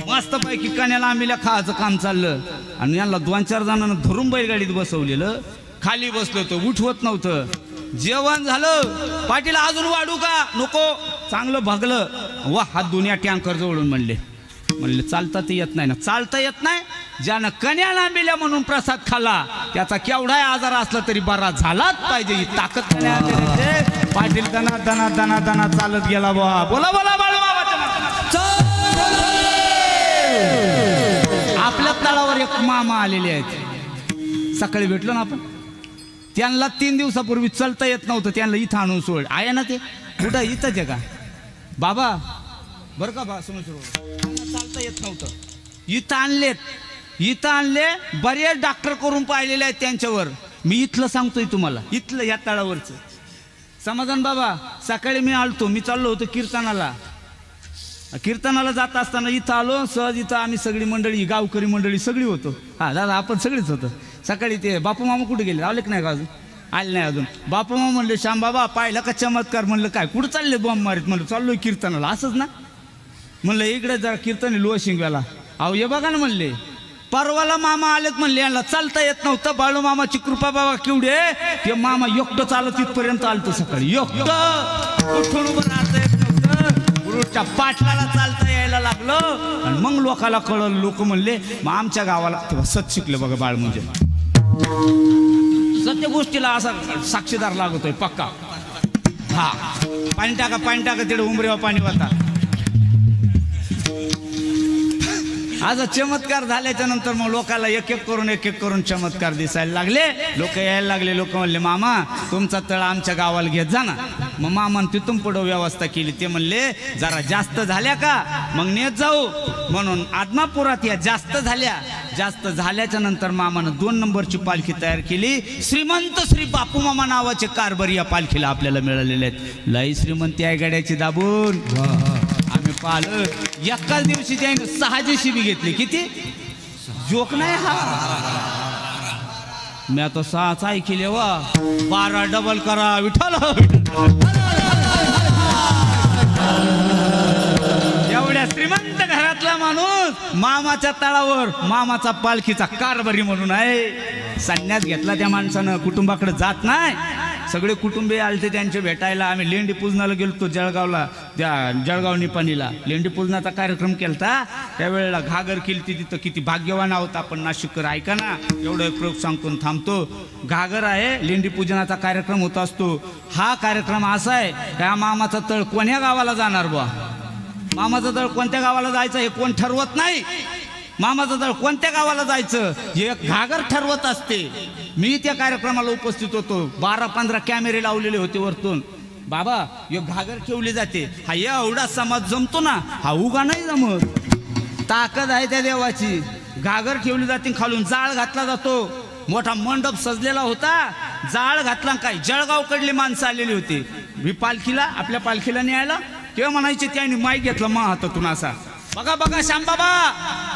[SPEAKER 1] मस्त पैकी कण्याला आंबिल्या खायचं काम चाललं आणि यांना 2-4 जणांना धरून बैलगाडीत बसवलेलं खाली बसलो तो उठवत नव्हतं जेवण झालं पाटील अजून वाढू का नको चांगलं भागलं वा हात दुनिया टँकर जवळून म्हणले चालता ते येत नाही ना चालता येत नाही ज्यानं कण्या लांबिल्या म्हणून प्रसाद खाल्ला त्याचा केवढाही आजार असला तरी बरा झालाच पाहिजे ही ताकद कण्या पाटील दना दना दना दना चालत गेला बा बोला बोला आपल्या तळावर एक मामा आलेले आहेत सकाळी भेटलो ना आपण त्यांना 3 दिवसापूर्वी चलता येत नव्हतं त्यांना इथं आणून सोड आहे ना ते कुठं इथंच आहे का बाबा बरं का बा चालता येत नव्हतं इथं आणले बरेच डॉक्टर करून पाहिलेले आहेत त्यांच्यावर मी इथलं सांगतोय तुम्हाला इथलं या तळावरचं समाधान बाबा सकाळी मी आलतो मी चाललो होतो कीर्तनाला जात असताना इथं आलो सहज इथं आम्ही सगळी मंडळी गावकरी मंडळी सगळी होतो हा दादा आपण सगळीच होतो सकाळी ते बापू मामा कुठे गेले आले की नाही का अजून आले नाही अजून बापू मामा म्हणले श्याम बाबा पाहिलं का चमत्कार म्हणलं काय कुठं चालले बॉम्ब मारीत म्हणलं चाललोय कीर्तनाला असंच ना म्हणलं इकडे जरा कीर्तन लो शिंगव्याला अहो ये बघा ना म्हणले परवाला मामा आलेत म्हणले यांना चालता येत नव्हतं बाळू मामाची कृपा बाबा केवढी आहे ते मामा एकटं चालत इथपर्यंत आलतं सकाळी एकटं उठून उभं राहता येत नव्हतं गुरुच्या पाटलाला चालता यायला लागलं आणि मग लोकाला कळलं लोक म्हणले मग आमच्या गावाला तेव्हा सत शिकले बघा बाळ म्हणजे सत्य गोष्टीला असा साक्षीदार लागतोय पक्का हा पाणी टाका तिकडे उमरेवा पाणी वाटा आज चमत्कार झाल्याच्या नंतर मग लोकाला एक एक करून चमत्कार दिसायला लागले लोक यायला लागले लोक म्हणले मामा तुमचा तळ आमच्या गावाला घेत जा ना मग मामानं तिथून पुढं व्यवस्था केली ते म्हणले जरा जास्त झाल्या का मग नेत जाऊ म्हणून आदमापुरात या जास्त झाल्याच्या नंतर मामानं 2 नंबरची पालखी तयार केली श्रीमंत श्री बापू मामा नावाचे कारभारी या पालखीला आपल्याला मिळालेले आहेत लई श्रीमंती आहे गाड्याची दाबून आम्ही पाहिलं एकाच दिवशी त्याने 6 JCB घेतली किती जोक नाही हा मी आता 6 ऐकले वा 12 डबल करा विठ्ठल एवढ्या श्रीमंत घरातला माणूस मामाच्या तळावर मामाचा पालखीचा कारभारी म्हणून आहे संन्यास घेतला त्या माणसानं कुटुंबाकडे जात नाही सगळे कुटुंबीय आलते त्यांचे भेटायला. आम्ही लेंडी पूजनाला गेलतो जळगावला, त्या जळगाव निपाणीला लेंडी पूजनाचा कार्यक्रम केलता. त्यावेळेला घागर केली तिथं. किती भाग्यवान आहोत आपण नाशिककर. ऐका ना, एवढं एक प्रयोग सांगतो थांबतो. घागर आहे, लेंडी पूजनाचा कार्यक्रम होत असतो. हा कार्यक्रम असा आहे, त्या मामाचा तळ कोण्या गावाला जाणार बुवा, मामाचं तळ कोणत्या गावाला जायचं हे कोण ठरवत नाही. मामाचं तळ कोणत्या गावाला जायचं हे घागर ठरवत असते. मी त्या कार्यक्रमाला उपस्थित होतो. 12-15 कॅमेरे लावलेले होते वरतून. बाबा यो घागर ठेवली जाते. हा एवढा समाज जमतो ना, हा उगा नाही जमत. ताकद आहे त्या देवाची. घागर ठेवली जाते, खालून जाळ घातला जातो. मोठा मंडप सजलेला होता. जाळ घातला. काय जळगावकडली माणसं आलेली होती. मी पालखीला, आपल्या पालखीला न्यायला तेव्हा म्हणायचे, त्याने माईक घेतला मा हातातून असा, बघा बघा श्यामबाबा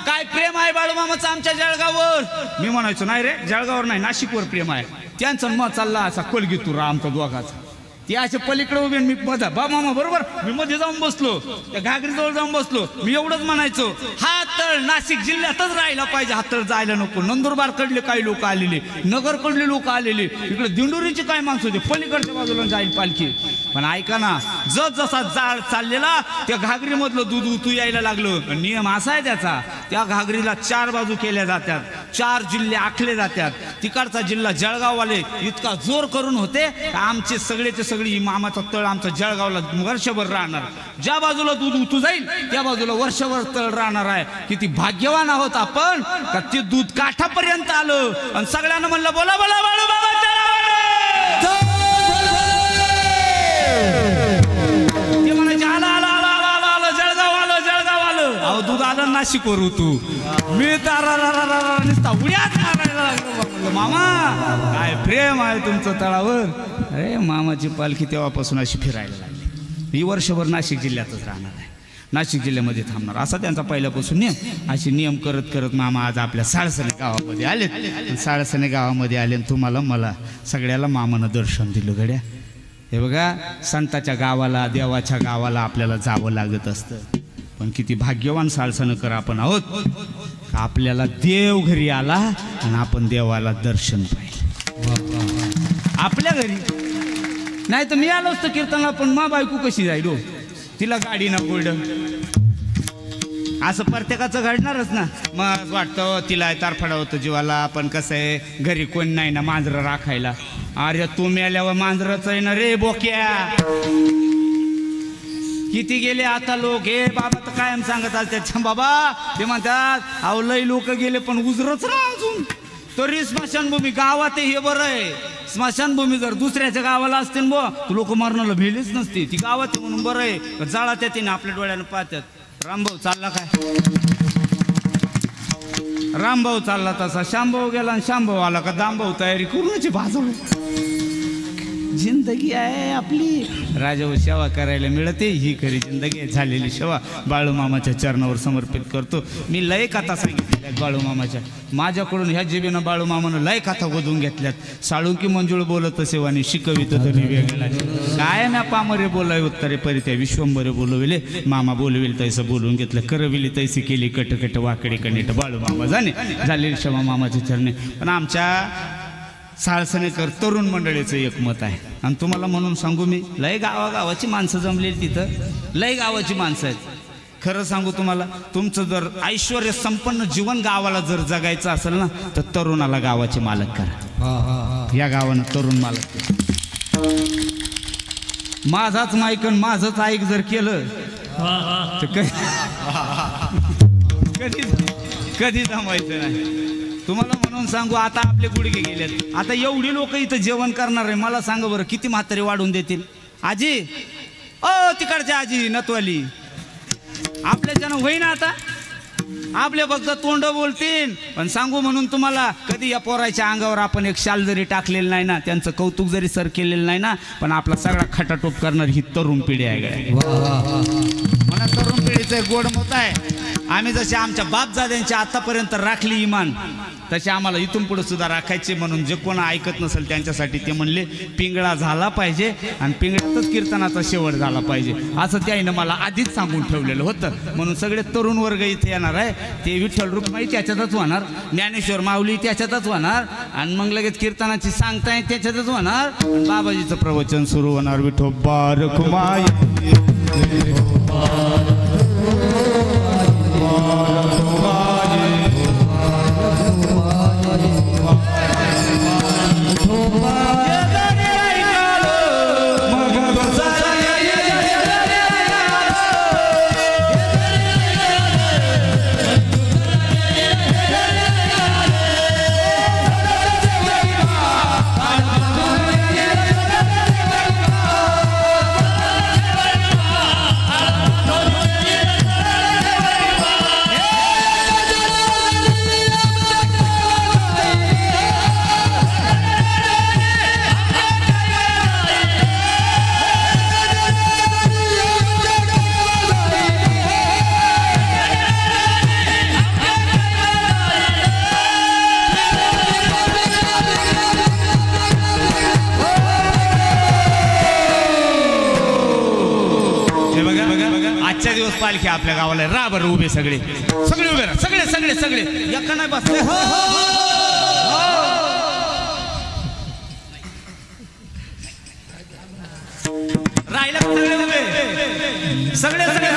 [SPEAKER 1] काय प्रेम आहे बाळूमामाचं आमच्या जळगाववर. मी म्हणायचो नाही रे, जळगाववर नाही, नाशिकवर प्रेम आहे. त्यांचं मग चालला असा कलगीतूर आमचा दोघाचा. ते असे पलीकडे उभे, मी बघा बा मामा बरोबर. मी मध्ये जाऊन बसलो, त्या घागरीजवळ जाऊन बसलो. मी एवढंच म्हणायचो, हा तळ नाशिक जिल्ह्यातच राहायला पाहिजे, हा तळ जायला नको. नंदुरबार कडले काही लोक आलेले, नगर कडले लोक आलेले, इकडे दिंडोरीचे काय माणसं होते, पलीकडच्या बाजूला जाईल पालखी. पण ऐका ना, जसा जाळ चाललेला त्या घागरीमधलं दूध उतू यायला लागलं. नियम असा आहे त्याचा, त्या घागरीला 4 बाजू केल्या जातात, 4 जिल्हे आखले जातात. तिकडचा जिल्हा जळगाववाले इतका जोर करून होते, आमचे सगळेचे सगळी मामाचा तळ आमचा जळगावला वर्षभर राहणार. ज्या बाजूला दूध उतू जाईल त्या बाजूला वर्षभर तळ राहणार आहे. किती भाग्यवान आहोत आपण का ते दूध काठापर्यंत आलं आणि सगळ्यांना म्हणलं बोला बोला बाळूमामा ते म्हणायचे आला आला आला आला आला आला जळगाव आलं जळगाव आलं. अहो दूध आलं नाशिकवर होतो. मी तारा नुसता उड्याच मारायला लागलो. मामा काय प्रेम आहे तुमचं तळावर. अरे मामाची पालखी तेव्हापासून अशी फिरायला लागली. ही वर्षभर नाशिक जिल्ह्यातच राहणार आहे, नाशिक जिल्ह्यामध्ये थांबणार, असा त्यांचा पहिल्यापासून नियम. असे नियम करत करत मामा आज आपल्या साळसने गावामध्ये आलेत. साळसने गावामध्ये आले तुम्हाला मला सगळ्याला मामानं दर्शन दिलं गड्या. हे बघा, संताच्या गावाला देवाच्या गावाला आपल्याला जावं लागत असतं. पण किती भाग्यवान साळसनकर आपण आहोत, आपल्याला देव घरी आला आणि आपण देवाला दर्शन पाहिलं आपल्या घरी. नाही तर मी आलो असतो कीर्तनाला, पण मा बायको कशी जाईल हो, तिला गाडी ना गोल्ड. असं प्रत्येकाचं घडणारच ना. मग वाटतं तिला तारफडा होतं जीवाला. पण कसं आहे, घरी कोण नाही ना मांजरं राखायला. अरे तू मेल्यावर मांजरच आहे ना रे बोक्या. किती गेले आता लोक. हे बाबा तर कायम सांगत असतात बाबा, ते म्हणतात अहो लय लोक गेले पण उजरच राहा अजून. तरी स्मशानभूमी गावात हे बरं आहे. स्मशानभूमी जर दुसऱ्याच्या गावाला असते ना बुवा, तू लोक मरणाला भेलीच नसते. ती गावात म्हणून बरं आहे. जाळात येते ना, आपल्या डोळ्यानं पाहतात. रामभाऊ चालला काय, रामभाऊ चालला तसा श्यामभाऊ गेला आणि श्यामभाऊ आला का दामभाऊ तयारी करूनच भाजवू. जिंदगी आहे आपली, राजावर सेवा करायला मिळते. ही खरी जिंदगी आहे. झालेली सेवा बाळूमामाच्या चरणावर समर्पित करतो. मी लय कथा सांगितल्या बाळूमामाच्या. माझ्याकडून ह्या जीबीनं बाळूमामानं लय कथा गोदून घेतल्यात. साळुंकी मंजुळ बोलत सेवानी शिकवित तरी वेगळा काय ना पामरे बोलाय उत्तरे परी त्या विश्वंभरे बोलविले. मामा बोलविल तैसं बोलून घेतलं. करविली तैसी केली कटकट वाकडे कणिट बाळूमामा जाणे. झालेली सेवा मामाच्या चरणी. पण आमच्या साळसनेकर तरुण मंडळीचं एक मत आहे. आणि तुम्हाला म्हणून सांगू, मी लय गावागावाची माणसं जमलेली तिथं, लय गावाची माणसं आहेत. खरं सांगू तुम्हाला, तुमचं जर ऐश्वर्य संपन्न जीवन गावाला जर जगायचं असेल ना, तर तरुणाला गावाचे मालक करा. या गावानं तरुण मालक करा. माझाच माईकन माझंच ऐक जर केलं तर कधी जमायचं नाही. तुम्हाला म्हणून सांगू, आता आपले गुडघे गेलेत. आता एवढी लोक इथं जेवण करणार आहे. मला सांगा बरं, किती म्हातारे वाढून देतील. आजी ओ तिकडच्या आजी नतवाली आपल्याच्यानं होईना. आता आपले फक्त तोंड बोलतील. पण सांगू म्हणून तुम्हाला, कधी या पोराच्या अंगावर आपण एक शाल जरी टाकलेलं नाही ना, त्यांचं कौतुक जरी सर केलेलं नाही ना, पण आपला सगळा खटाटोप करणार ही तरुण पिढी आहे. मला तरुण पिढीचं गोड मत आहे. आम्ही जसे आमच्या बापजाद्यांच्या आतापर्यंत राखली इमान तसे आम्हाला इथून पुढे सुद्धा राखायचे म्हणून जे कोण ऐकत नसेल त्यांच्यासाठी ते म्हणले पिंगळा झाला पाहिजे आणि पिंगळ्यातच कीर्तनाचा शेवट झाला पाहिजे असं त्याईनं मला आधीच सांगून ठेवलेलं होतं. म्हणून सगळे तरुण वर्ग इथे येणार आहे. ते विठ्ठल रुक्माई त्याच्यातच होणार, ज्ञानेश्वर माऊली त्याच्यातच होणार आणि मग लगेच कीर्तनाची सांगताय त्याच्यातच होणार आणि बाबाजीचं प्रवचन सुरू होणार. विठोबा रखुमाई आजच्या दिवस पालखी आपल्या गावाला रा बरं उभे सगळे सगळे उभे राहा सगळे सगळे सगळे एका नाही बसले राहिला सगळे उभे सगळे सगळे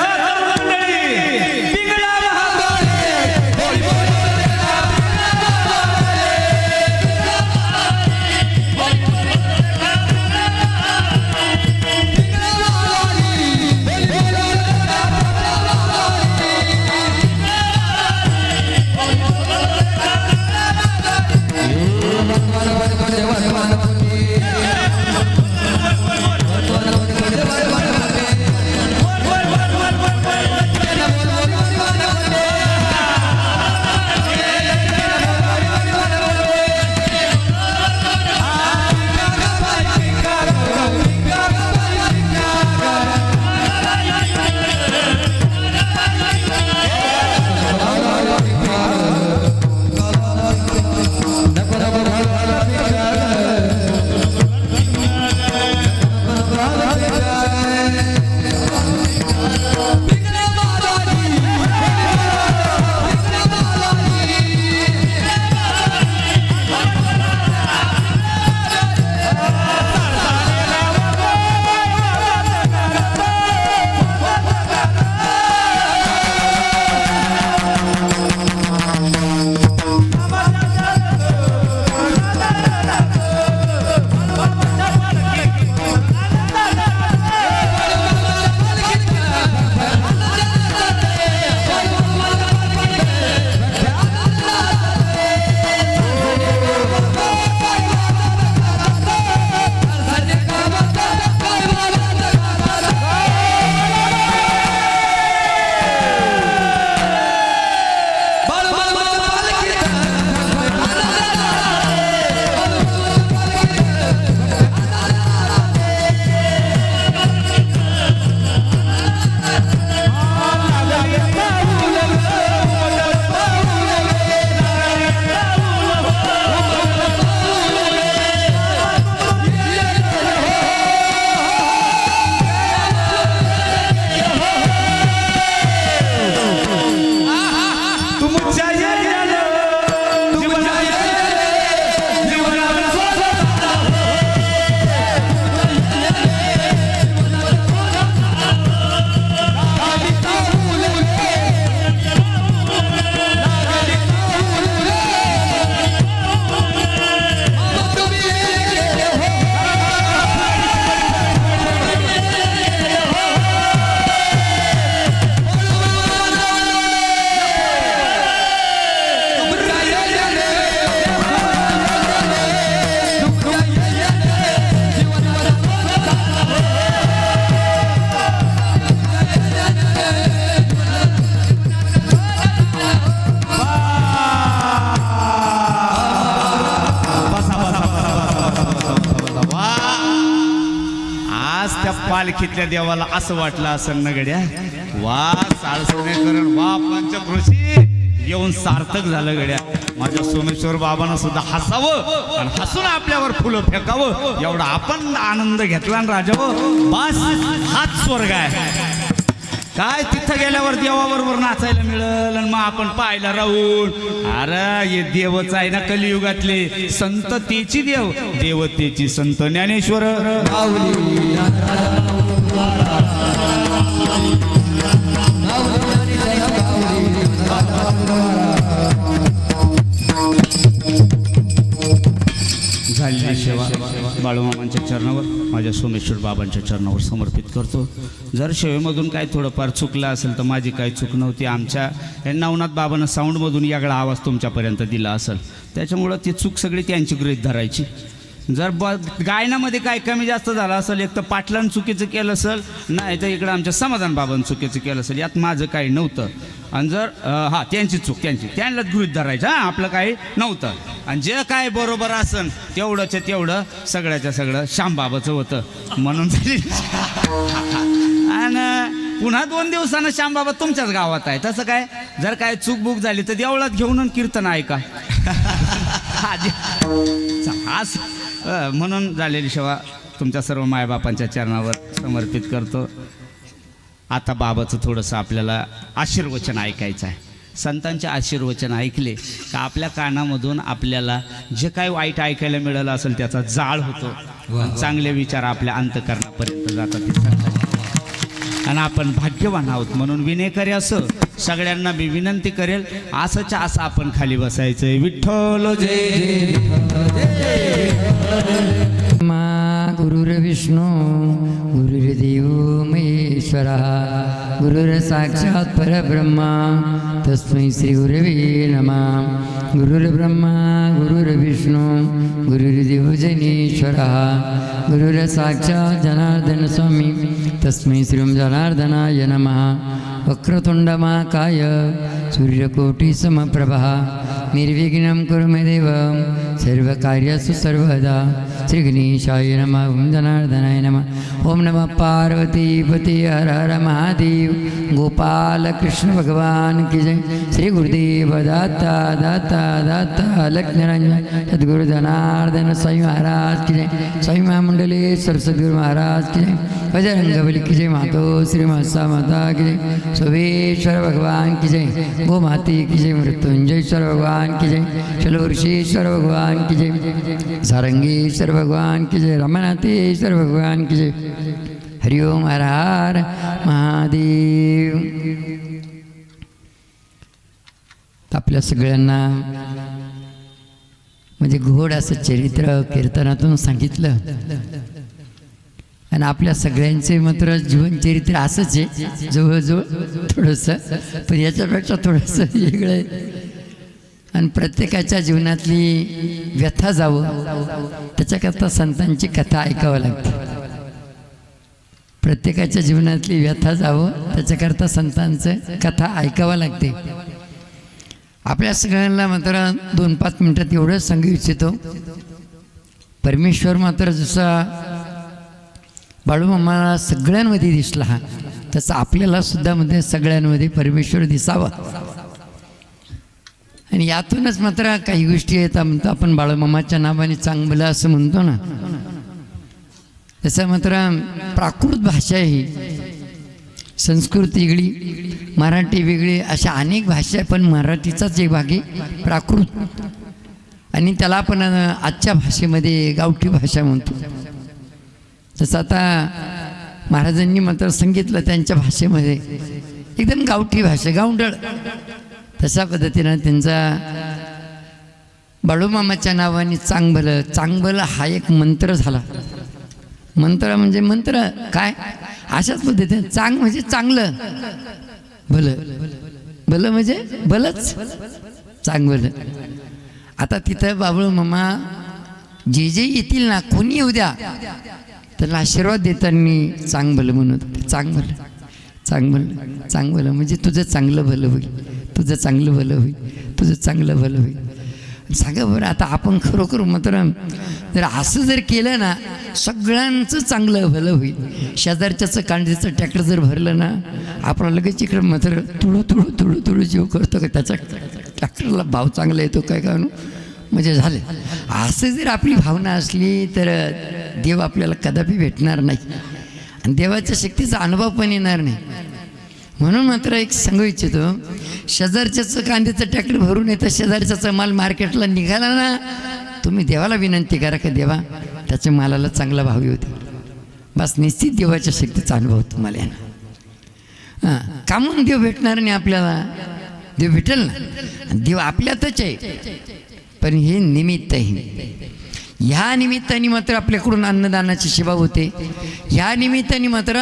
[SPEAKER 1] पालखीतल्या देवाला असं वाटलं असं न गड्या वा साळसुणेकर वा पंचकृषी येऊन सार्थक झालं गड्या. माझ्या सोमेश्वर बाबांना सुद्धा हसावं आणि हसून आपल्यावर फुलं फेकावं एवढा आपण आनंद घेतला ना राजा. बस हाच स्वर्ग आहे. काय तिथं गेल्यावर देवाबरोबर नाचायला मिळेल आणि मग आपण पाहायला राहून. अरे हे देवच आहे ना कलियुगातले. संततेची देव देवतेची संत ज्ञानेश्वर. झालेली सेवा बाळूमामांच्या चरणावर माझ्या सोमेश्वर बाबांच्या चरणावर समर्पित करतो. जर सेवेमधून काय थोडंफार चुकलं असेल तर माझी काही चूक नव्हती. आमच्या नवनाथ बाबांना साऊंडमधून यागळा आवाज तुमच्यापर्यंत दिला असेल त्याच्यामुळं ती चूक सगळी त्यांची गृहीत धरायची. जर गायनामध्ये काय कमी जास्त झालं असेल एक तर पाटलानं चुकीचं केलं असेल नाही तर इकडं आमच्या समाधान बाबांनी चुकीचं केलं असेल. यात माझं काही नव्हतं. आणि जर त्यांची चूक त्यांनाच गृहीत धरायचं. आपलं काही नव्हतं. आणि जे काय बरोबर असन तेवढंच्या तेवढं सगळ्याच्या सगळं श्यामबाबाचं होतं म्हणून. आणि पुन्हा 2 दिवसानं श्यामबाबा तुमच्याच गावात आहे. तसं काय जर काय चूकबूक झाली तर देवळात घेऊन कीर्तन ऐका. म्हणून झालेली सेवा तुमच्या सर्व मायबापांच्या चरणावर समर्पित करतो. आता बाबाचं थोडंसं आपल्याला आशीर्वचन ऐकायचं आहे. संतांचे आशीर्वचन ऐकले का आपल्या कानामधून आपल्याला जे काही वाईट ऐकायला मिळालं असेल त्याचा जाळ होतो. चांगले विचार आपल्या अंतःकरणापर्यंत जातात. आणि आपण भाग्यवान आहोत म्हणून विनेकरी असं सगळ्यांना मी विनंती करेल असंच्या असं आपण खाली बसायचंय. विठ्ठल जय
[SPEAKER 3] गुरुर्विष्णू गुरुर्देव महेश्वरः गुरुर्साक्षात् परब्रह्मा तस्मै श्री गुरवे नमः. गुरुर्ब्रह्मा गुरुर्विष्णू गुरुर्देव जनेश्वरः गुरुर्साक्षात् जनार्दन स्वामी तस्मै श्री जनार्दनाय नमः. वक्रतुंड महाकाय सूर्यकोटि समप्रभः निर्विघ्नं कुरु मे देव सर्वकार्येषु सर्वदा. श्री गणेशाय नमः. ओम जनार्दनाय नमः. ओम नमः पार्वतीपते हर हर महादेव. गोपाल कृष्ण भगवान की जय. श्री गुरुदेव दाता दाता दाता लक्ष्मीनारायण सद्गुरु जनार्दन स्वामी महाराज की जय. स्वामी महामंडलेश्वर सद्गुरु महाराज की जय. बजरंगबली की जय. मातो श्री महसा माता की जय. सोमेश्वर भगवान की जय. गो माते की जय. मृत्युंजयेश्वर भगवान की जय. शलोर्षेश्वर भगवान की जय. सारंगेश्वर भगवान की जय. रमनाथेश्वर भगवान की जय. हरिओम हर हर महादेव. आपल्या सगळ्यांना म्हणजे घोड असं चरित्र कीर्तनातून सांगितलं. आणि आपल्या सगळ्यांचे मात्र जीवनचरित्र असंच आहे जवळजवळ थोडंसं, पण याच्यापेक्षा थोडंसं वेगळं आहे. आणि प्रत्येकाच्या जीवनातली व्यथा जावं त्याच्याकरता संतांची कथा ऐकावं लागते. प्रत्येकाच्या जीवनातली व्यथा जावं त्याच्याकरता संतांचं कथा ऐकावं लागते. आपल्या सगळ्यांना मात्र 2-5 मिनिटात एवढंच सांगू इच्छितो. परमेश्वर मात्र जसा बाळूमामाला सगळ्यांमध्ये दिसला तसं आपल्याला सुद्धा मध्ये सगळ्यांमध्ये परमेश्वर दिसावा. आणि यातूनच मात्र काही गोष्टी येतात. म्हणतो आपण बाळूमामाच्या नावाने चांगलं असं म्हणतो ना, तसं मात्र प्राकृत भाषा ही संस्कृत वेगळी मराठी वेगळी अशा अनेक भाषा आहे, पण मराठीचाच एक भाग आहे प्राकृत. आणि त्याला आपण आजच्या भाषेमध्ये गावठी भाषा म्हणतो. जसं आता महाराजांनी मात्र सांगितलं त्यांच्या भाषेमध्ये एकदम गावठी भाषा गावंढळ, तशा पद्धतीनं त्यांचा बाळूमामाच्या नावाने चांगभलं. चांगभलं हा एक मंत्र झाला. मंत्र म्हणजे मंत्र काय अशाच पद्धतीने चांग म्हणजे चांगलं, भलं भलं म्हणजे भलंच चांगभलं. आता तिथं बाळूमामा जे जे येतील ना कोणी येऊ द्या त्याला आशीर्वाद देताना चांगभलं म्हणत होते. चांगभलं चांगभलं चांगभलं म्हणजे तुझं चांगलं भलं होईल, तुझं चांगलं भलं होईल, तुझं चांगलं भलं होईल. सांगा बरं, आता आपण खरोखर मात्र जर असं जर केलं ना, सगळ्यांचं चांगलं भलं होईल. शेजारच्याचं कांडीचं ट्रॅक्टर जर भरलं ना, आपला लगेच इकडं मात्र तुळू जीव करतो का त्याचा ट्रॅक्टरला भाव चांगला येतो काय का म्हणजे झालं. असं जर आपली भावना असली तर देव आपल्याला कदापि भेटणार नाही आणि देवाच्या शक्तीचा अनुभव पण येणार नाही. म्हणून मात्र एक सांगू इच्छितो, शेजारच्याचं कांद्याचं ट्रॅक्टर भरून येतं, शेजारच्याचा माल मार्केटला निघाला ना, तुम्ही देवाला विनंती करा का देवा त्याच्या मालाला चांगला भाव येऊ दे. बस निश्चित देवाच्या शक्तीचा अनुभव तुम्हाला येणार. हां, का म्हणून देव भेटणार नाही आपल्याला? देव भेटेल ना, देव आपल्यातच आहे, पण हे निमित्त आहे. ह्या निमित्ताने मात्र आपल्याकडून अन्नदानाची सेवा होते. ह्या निमित्ताने मात्र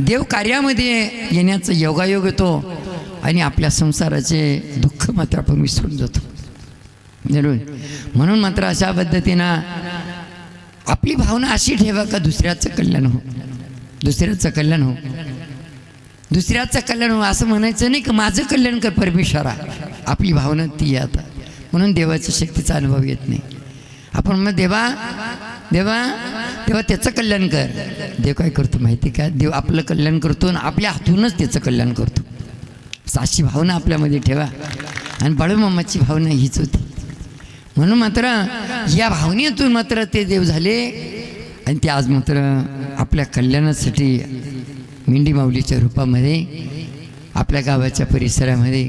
[SPEAKER 3] देव कार्यामध्ये येण्याचा योगायोग येतो आणि आपल्या संसाराचे दुःख मात्र आपण विसरून जातो. जरूर. म्हणून मात्र अशा पद्धतीनं आपली भावना अशी ठेवा का दुसऱ्याचं कल्याण हो, दुसऱ्याचं कल्याण हो, दुसऱ्याचं कल्याण हो. असं म्हणायचं नाही की माझं कल्याण कर परमेश्वरा. आपली भावना ती आता, म्हणून देवाच्या शक्तीचा अनुभव येत नाही. आपण मग देवा देवा देवा त्याचं कल्याण कर. देव काय करतो माहिती का? देव आपलं कल्याण करतो आणि आपल्या हातूनच त्याचं कल्याण करतो. अशी भावना आपल्यामध्ये ठेवा. आणि बाळूमामाची भावना हीच होती. म्हणून मात्र या भावनेतून मात्र ते देव झाले आणि ते आज मात्र आपल्या कल्याणासाठी मेंढी माऊलीच्या रूपामध्ये आपल्या गावाच्या परिसरामध्ये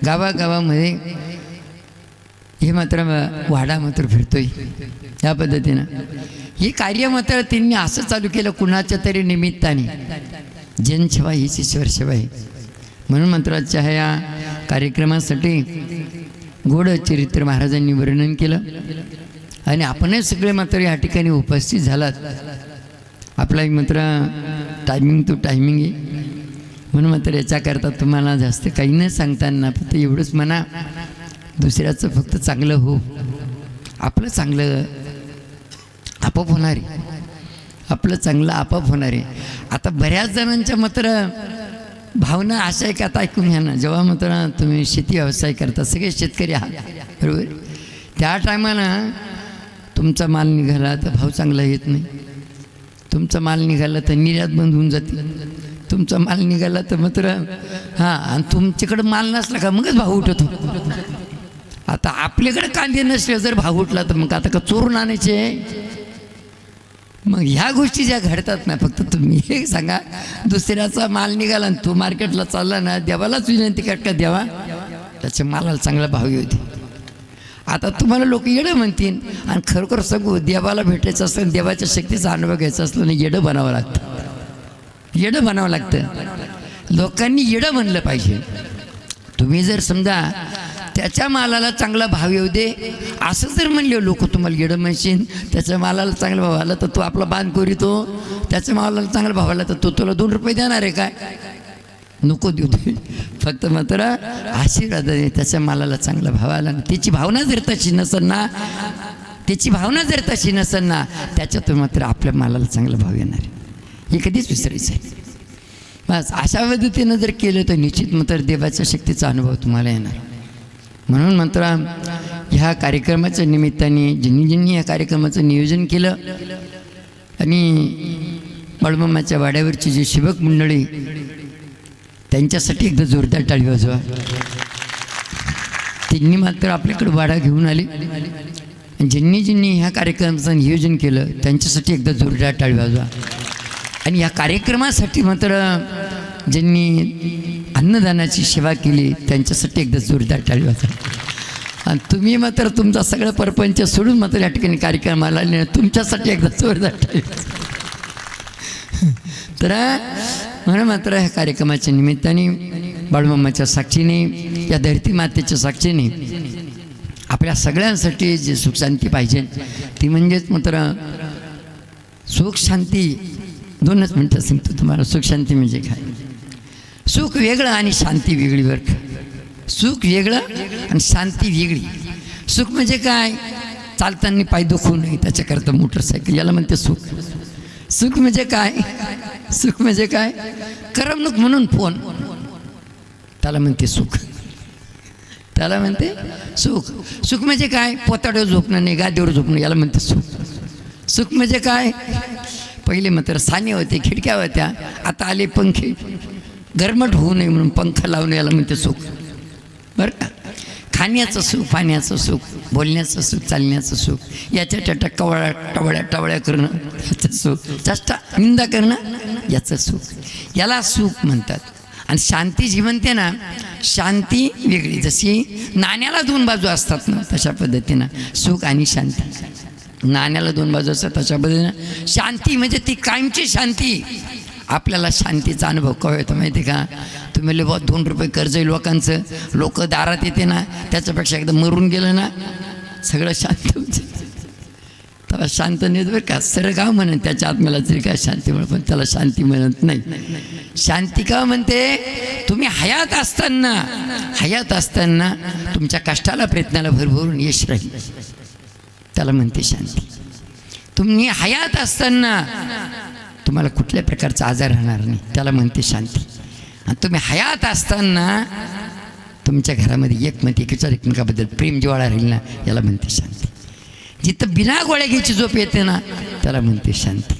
[SPEAKER 3] गावागावामध्ये हे मात्र वाडा मात्र फिरतोय. या पद्धतीनं हे कार्य मात्र त्यांनी असं चालू केलं कुणाच्या तरी निमित्ताने. जनसेवा हीच ईश्वर सेवा आहे. म्हणून मात्र आजच्या ह्या कार्यक्रमासाठी गोड चरित्र महाराजांनी वर्णन केलं आणि आपणच सगळे मात्र या ठिकाणी उपस्थित झालात. आपला मात्र टायमिंग टू टायमिंग आहे. म्हणून मात्र याच्याकरता तुम्हाला जास्त काही न सांगताना फक्त एवढंच म्हणा, दुसऱ्याचं फक्त चांगलं हो, आपलं चांगलं आपोआप होणार आहे. आपलं चांगलं आपोआप होणार आहे. आता बऱ्याच जणांच्या मात्र भावना अशा आहे का, आता ऐकून घ्या ना, जेव्हा मात्र तुम्ही शेती व्यवसाय करता, सगळे शेतकरी आहात बरोबर, त्या टायमाला तुमचा माल निघाला तर भाव चांगला येत नाही. तुमचा माल निघाला तर निर्यात बंद होऊन जाते. तुमचा माल निघाला तर मात्र हां, आणि तुमच्याकडं माल नसला का मगच भाव उठतो. आता आपल्याकडे कांदे नसले जर भाव उठला तर मग आता का चोरून आणायचे? मग ह्या गोष्टी ज्या घडतात ना, फक्त तुम्ही हे सांगा, दुसऱ्याचा माल निघाला आणि तो मार्केटला चालला ना, देवालाच विनंती कर का देवा त्याच्या मालाला चांगला भाव येऊ दे. आता तुम्हाला लोक येडं म्हणतील आणि खरोखर सांगू, देवाला भेटायचं असतं, देवाच्या शक्तीचा अनुभव घ्यायचा असतो ना, येडं बनावं लागतं. येडं बनावं लागतं. लोकांनी येडं म्हणलं पाहिजे. तुम्ही जर समजा त्याच्या मालाला चांगला भाव येऊ दे असं जर म्हणले लोक, तुम्हाला येडं म्हणशील. त्याच्या मालाला चांगला भाव आला तर तो आपला बांध करीतो, त्याच्या मालाला चांगला भाव आला तर तो तुला 2 रुपये देणार आहे काय? नको देऊ दे. फक्त मात्र आशीर्वाद आहे, त्याच्या मालाला चांगला भाव आला ना, त्याची भावना जर तशी नसेल ना, त्याची भावना जर तशी नसेल ना, त्याच्यातून मात्र आपल्या मालाला चांगला भाव येणार आहे. हे कधीच विसरायचं आहे. बस अशा पद्धतीनं जर केलं तर निश्चित मात्र देवाच्या शक्तीचा अनुभव तुम्हाला येणार. म्हणून मात्र ह्या कार्यक्रमाच्या निमित्ताने ज्यांनी या कार्यक्रमाचं नियोजन केलं आणि बाळूमामाच्या वाड्यावरची जी सेवक मंडळी, त्यांच्यासाठी एकदा जोरदार टाळी वाजवा. त्यांनी मात्र आपल्याकडे वाडा घेऊन आले. ज्यांनी ह्या कार्यक्रमाचं नियोजन केलं त्यांच्यासाठी एकदा जोरदार टाळी वाजवा. आणि या कार्यक्रमासाठी मात्र ज्यांनी अन्नदानाची सेवा केली त्यांच्यासाठी एकदा जोरदार टाळी वाजवा. आणि तुम्ही मात्र तुमचा सगळं परपंच सोडून मात्र या ठिकाणी कार्यक्रमाला आले, तुमच्यासाठी एकदा जोरदार टाळी वाजवा. तर म्हणून मात्र ह्या कार्यक्रमाच्या निमित्ताने बाळूमामाच्या साक्षीने, या धरती मातेच्या साक्षीने आपल्या सगळ्यांसाठी जे सुखशांती पाहिजे ती म्हणजेच मात्र सुखशांती. 2च मिनटं सांगतो तुम्हाला. सुखशांती म्हणजे काय? सुख वेगळं आणि शांती वेगळी बरं का. सुख वेगळं आणि शांती वेगळी. सुख म्हणजे काय? चालताना पाय दुखू नये त्याच्याकरता मोटरसायकल, याला म्हणते सुख. सुख म्हणजे काय? सुख म्हणजे काय? करमणूक म्हणून फोन, त्याला म्हणते सुख. त्याला म्हणते सुख. सुख म्हणजे काय? पोताड्यावर झोपणं नाही, गादीवर झोपणं, याला म्हणते सुख. सुख म्हणजे काय? पहिले मात्र साने होते, खिडक्या होत्या, आता आले पंखे. गरमट होऊ नये म्हणून पंखा लावणं, याला म्हणते सुख. बरं का? खाण्याचं सुख, पाण्याचं सुख, बोलण्याचं सुख, चालण्याचं सुख, याच्या टटा टवळ्या करणं याचं सुख, चष्टा निंदा करणं याचं सुख, याला सुख म्हणतात. आणि शांती जी म्हणते ना, शांती वेगळी. जशी नाण्याला दोन बाजू असतात ना, तशा पद्धतीनं सुख आणि शांती. नाण्याला दोन बाजू असतात तशा पद्धतीनं शांती म्हणजे ती कायमची शांती. आपल्याला शांतीचा अनुभव केव्हा येतो माहिती आहे का? तुम्ही लिहा 2 रुपये कर्ज आहे लोकांचं, लोक दारात येते ना, त्याच्यापेक्षा एकदा मरून गेलं ना सगळं शांत होतं. तेव्हा शांत नाही बरं का. सरळ गाव म्हणून त्याच्या आत्म्याला तरी काय शांती म्हणत, पण त्याला शांती म्हणत नाही. शांती का म्हणते? तुम्ही हयात असताना तुमच्या कष्टाला प्रयत्नाला भरभरून यश राहील, त्याला म्हणते शांती. तुम्ही हयात असताना तुम्हाला कुठल्या प्रकारचा आजार राहणार नाही, त्याला म्हणते शांती. आणि तुम्ही हयात असताना तुमच्या घरामध्ये एकमेकाबद्दल प्रेम जिव्हाळा राहील ना, याला म्हणते शांती. जिथं बिना गोळ्या घ्यायची झोप येते ना, त्याला म्हणते शांती.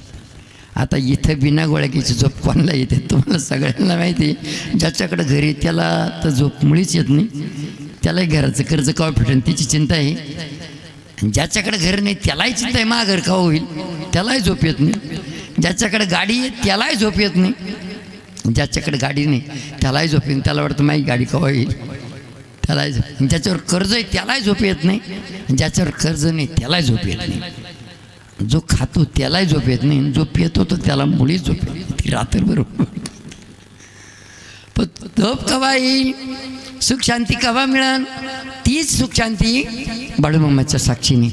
[SPEAKER 3] आता इथं बिना गोळ्या घ्यायची झोप कोणाला येते? तुम्हाला सगळ्यांना माहिती. ज्याच्याकडे घरी त्याला तर झोप मुळीच येत नाही, त्यालाही घराचं कर्ज केव्हा फिटेल त्याची चिंता आहे. आणि ज्याच्याकडे घर नाही त्यालाही चिंता आहे, मा घर केव्हा होईल, त्यालाही झोप येत नाही. ज्याच्याकडे गाडी आहे त्यालाही झोप येत नाही, ज्याच्याकडे गाडी नाही त्यालाही झोप येईल, त्याला वाटतं माझी गाडी केव्हा येईल, त्यालाही झोप. ज्याच्यावर कर्ज आहे त्यालाही झोप येत नाही, ज्याच्यावर कर्ज नाही त्यालाही झोप येत नाही. जो खातो त्यालाही झोप येत नाही, जो पितो तो त्याला मुळीच झोप येत ती रात्रभर. पण झोप केव्हा येईल, सुख शांती केव्हा मिळेल? तीच सुख शांती बाळूमामाच्या साक्षीने,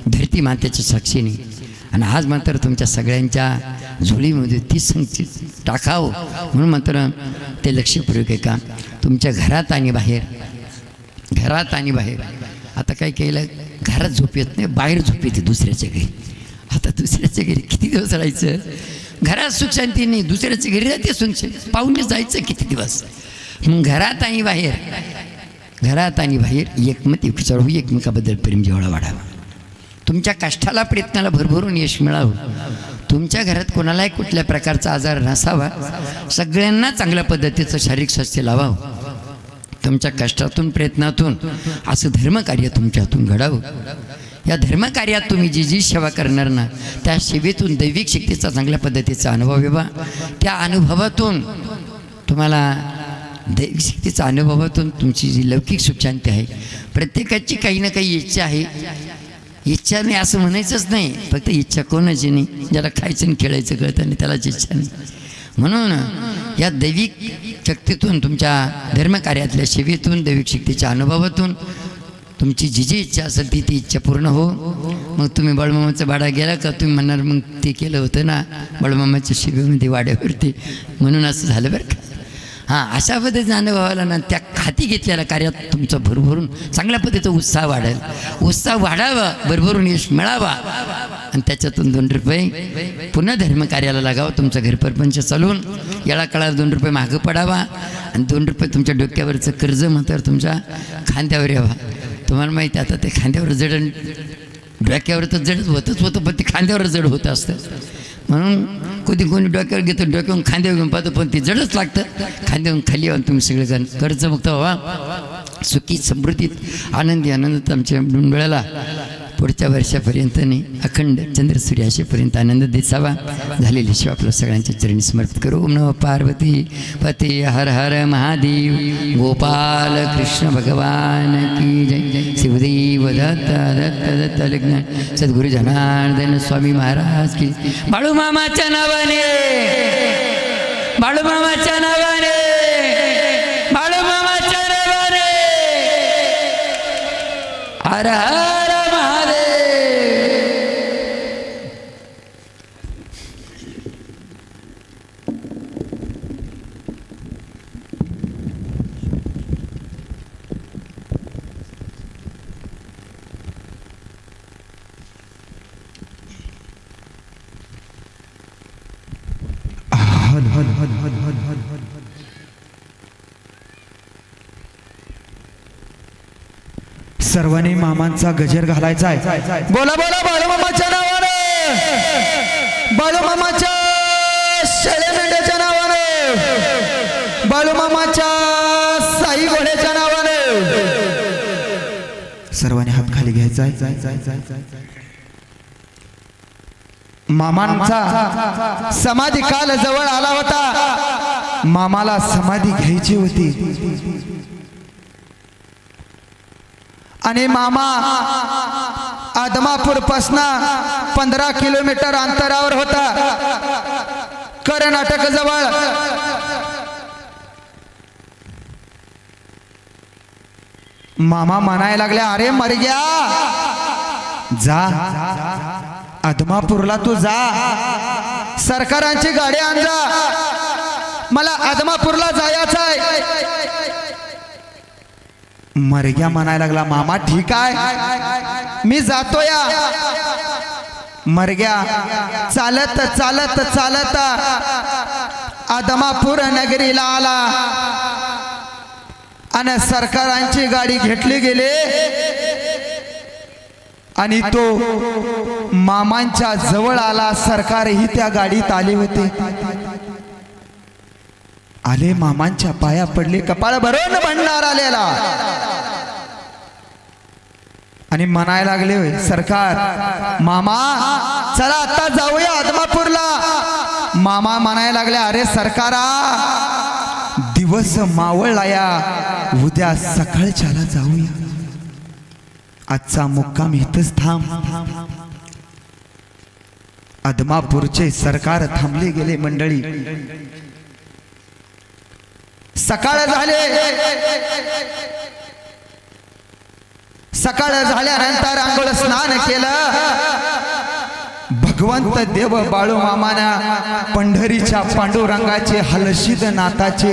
[SPEAKER 3] धरती मातेच्या साक्षीने. आणि आज मात्र तुमच्या सगळ्यांच्या झोळीमध्ये ती संगती टाकावं म्हणून मात्र ते लक्षपूर्वक आहे का तुमच्या घरात आणि बाहेर. आता काय केलं, घरात झोप येत नाही, बाहेर झोप येते दुसऱ्याच्या घरी. आता दुसऱ्याच्या घरी किती दिवस राहायचं? घरात सुख शांती नाही, दुसऱ्याच्या घरी राहते सुख शांती, पाहुणे जायचं किती दिवस? मग घरात आणि बाहेर एकमेकांवर एकमेकाबद्दल प्रेम जिव्हाळा वाढावा. तुमच्या कष्टाला प्रयत्नाला भरभरून यश मिळावं. तुमच्या घरात कोणालाही कुठल्या प्रकारचा आजार नसावा. सगळ्यांना चांगल्या पद्धतीचं शारीरिक स्वास्थ्य लावावं. तुमच्या कष्टातून प्रयत्नातून असं धर्मकार्य तुमच्या हातून घडावं. या धर्मकार्यात तुम्ही जी सेवा करणार ना, त्या सेवेतून दैविक शक्तीचा चांगल्या पद्धतीचा अनुभव येवा. त्या अनुभवातून तुम्हाला दैविक शक्तीचा अनुभवातून तुमची जी लौकिक सुखशांती आहे. प्रत्येकाची काही ना काही इच्छा आहे. इच्छा नाही असं म्हणायचंच नाही, फक्त इच्छा कोणाची नाही, ज्याला खायचं आणि खेळायचं कळतं नाही त्यालाच इच्छा नाही. म्हणून या दैविक शक्तीतून, तुमच्या धर्मकार्यातल्या सेवेतून, दैविक शक्तीच्या अनुभवातून तुमची जी इच्छा असेल ती इच्छा पूर्ण हो. मग तुम्ही बाळूमामाचा वाडा गेला का तुम्ही म्हणणार मग ते केलं होतं ना बाळूमामाच्या सेवेमध्ये वाड्यावरती, म्हणून असं झालं बरं का. हां, अशा पद्धतीचा अनुभव आला ना, त्या हाती घेतलेल्या कार्यात तुमचा भरभरून चांगल्या पद्धतीचा उत्साह वाढेल. उत्साह वाढावा, भरभरून यश मिळावा आणि त्याच्यातून 2 रुपये पुन्हा धर्मकार्याला लागावं. तुमचं घर परपंच चालून येळा काळात 2 रुपये मागं पडावा आणि 2 रुपये तुमच्या डोक्यावरचं कर्ज मात्र तुमच्या खांद्यावर यावा. तुम्हाला माहिती आता ते खांद्यावर जड, डोक्यावर तर जड होतं, पण ते खांद्यावर जड होतं असतं. म्हणून कोणी डोक्यावर घेतं, डोक्यावरून खांद्यावर घेऊन पाहतो, पण ते जडच लागतं. खांद्यावरून खाली येऊन तुम्ही सगळेजण कर्जमुक्त व्हा. सुखी समृद्धीत आनंदात आमच्या डोळ्याला पुढच्या वर्षापर्यंत नाही, अखंड चंद्रसूर्य असेपर्यंत आनंद दिसावा. झालेली शिव आपल्या सगळ्यांच्या चरणी समर्पित करू. ओम नमः पार्वती पते हर हर महादेव. गोपाल कृष्ण भगवान की जय. शिवदेव दत्त लग्न सद्गुरु जनार्दन स्वामी महाराज की. बाळूमामाच्या नावाने, बाळूमामाच्या नावाने, बाळूमामाच्या नावाने. हर हर
[SPEAKER 4] सर्वांनी मामांचा गजर घालायचा आहे. बोला बोला बाळूमामाच्या नावाने, बाळूमामाच्या शेळे मेंढ्याच्या नावाने, बाळूमामाच्या साई घोड्याच्या नावाने सर्वांनी हात खाली घ्यायचा आहे. मामांचा समाधी काल जवळ आला होता. मामाला समाधी घ्यायची होती आणि मामा आदमापूर पासून 15 किलोमीटर अंतरावर होता, कर्नाटक जवळ. मामा म्हणायला लागले, अरे मरग्या जा आदमापूरला, तू जा, सरकारांची गाडी आण जा, मला आदमापूरला जायचं आहे. मरग्या म्हणायला लागला, मामा ठीक आहे मी जातो या. मरग्या चालत चालत चालत आदमापूर नगरीला आला आणि सरकारांची गाडी घेतली गेली आणि तो मामांच्या जवळ आला. सरकारही त्या गाडीत आले होते. आले, मामांच्या पाया पडले, कपाळ भरून भंडार आलेला आणि म्हणायला लागले, सरकार मामा चला आता जाऊया आदमापूरला. मामा म्हणायला लागले, अरे सरकारा दिवस मावळला या, उद्या सकाळच्याला जाऊया, आजचा मुक्काम इथंच थांब. आदमापूरचे सरकार थांबले गेले. मंडळी सकाळ झाले. सकाळ झाल्यानंतर आंघोळ स्नान केलं. भगवंत देव बाळूमामाना पंढरीच्या पांडुरंगाचे हलशीद नाथाचे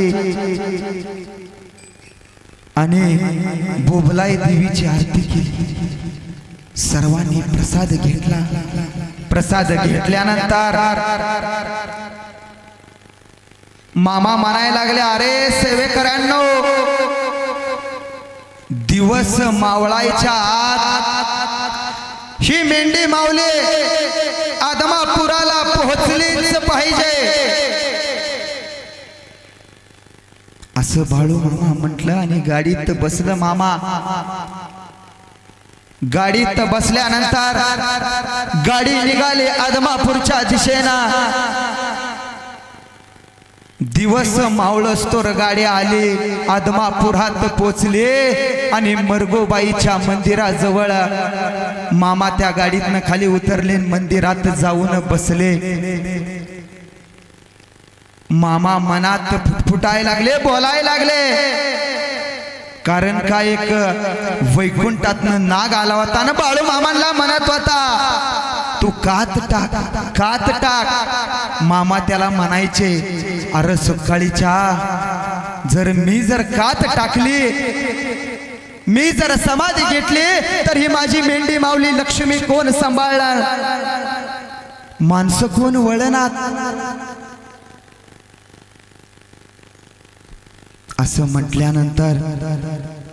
[SPEAKER 4] आणि बोबलाई देवीची आरती केली. सर्वांनी प्रसाद घेतला. प्रसाद घेतल्यानंतर मामा म्हणायला लागले, अरे सेवेकरांनो दिवस मावळायच्या आत ही मेंढी मावले आदमापुराला पोहोचलीच पाहिजे. असं बाळू मामा म्हटलं आणि गाडीत बसलं. मामा गाडीत बसल्यानंतर गाडी निघाली आदमापूरच्या दिशेनं. दिवस मावळस्तोर गाडी आली, आदमापुरात पोचले आणि मरगोबाईच्या मंदिराजवळ मामा त्या गाडीतनं खाली उतरले, मंदिरात जाऊन बसले. मामा मनात फुटायला लागले, बोलायला लागले. कारण का एक वैकुंठातनं नाग आला होता ना बाळू मामांना म्हणत होता, तू कात टाक, कात टाक. मामा त्याला म्हणायचे, अरे सकाळीच्या जर मी जर कात टाकली, मी जर समाधी घेतली तर ही माझी मेंढी माऊली लक्ष्मी कोण सांभाळणार, माणसं कोण वळणार. असं म्हटल्यानंतर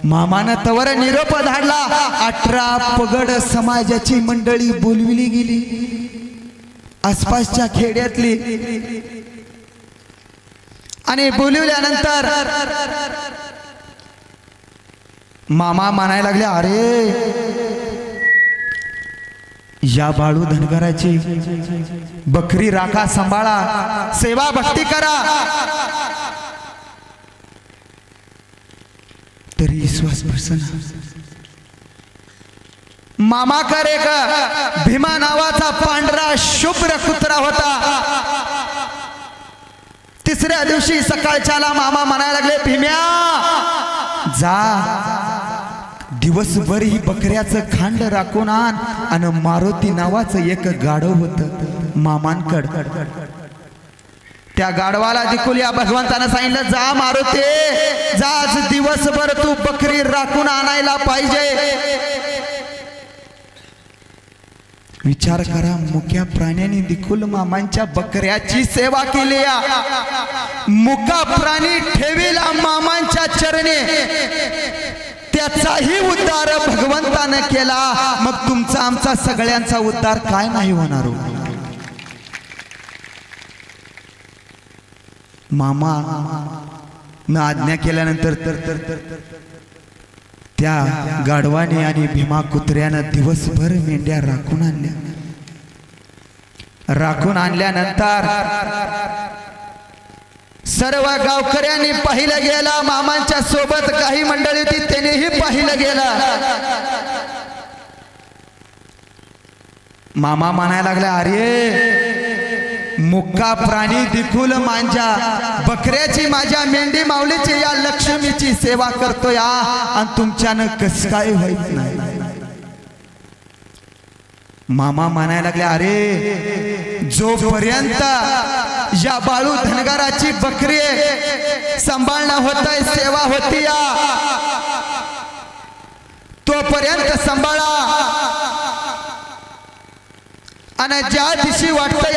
[SPEAKER 4] मामानं तवर निरोप धाडला. 18 पगड समाजाची मंडळी बोलविली गेली, आसपासच्या खेड्यातली. आणि बोलवल्यानंतर मामा म्हणायला लागले, अरे या बाळू धनगराची बकरी राखा, सांभाळा, सेवा भक्ती करा. तरी विश्वास प्रसन्न. मामाकर एक भीमा नावाचा पांढरा शुभ्र कुत्रा होता. तिसऱ्या दिवशी सकाळच्याला मामा म्हणायला लागले, भीम्या जा दिवसभर ही बकऱ्याचं खांड राखून आण. आणि मारुती नावाचं एक गाढव होत मामांकड. त्या गाढवाला देखील या भगवंतानं सांगितलं, जा मारुती जा, आज दिवसभर तू बकरी राखून आणायला पाहिजे. विचार करा, मुक्या प्राण्याने देखील मामांच्या बकऱ्याची सेवा केली. मुका प्राणी ठेवीला मामांच्या चरणी, त्या त्याचाही उद्धार भगवंतानं केला, मग तुमचा आमचा सगळ्यांचा उद्धार काय नाही होणार हो? मामा न आज्ञा केल्यानंतर त्या गाढवाने आणि भीमा कुत्र्यानं दिवसभर मेंढ्या राखून आणल्यानंतर सर्व गावकऱ्यांनी पाहिलं गेलं, मामांच्या सोबत काही मंडळी होती त्यांनीही पाहिलं गेलं. मामा म्हणायला लागला, अरे मुक्का प्राणी दिखुल मांजा, बकऱ्याची माझ्या मेंढी माऊलीची या लक्ष्मीची सेवा करतो या, आणि तुमच्यानं कस काय होत नाही. मामा म्हणायला लागले, अरे जोपर्यंत या बाळू धनगराची बकरी सांभाळणं होत आहे, सेवा होती या, तोपर्यंत सांभाळा, आणि ज्या दिवशी वाटतं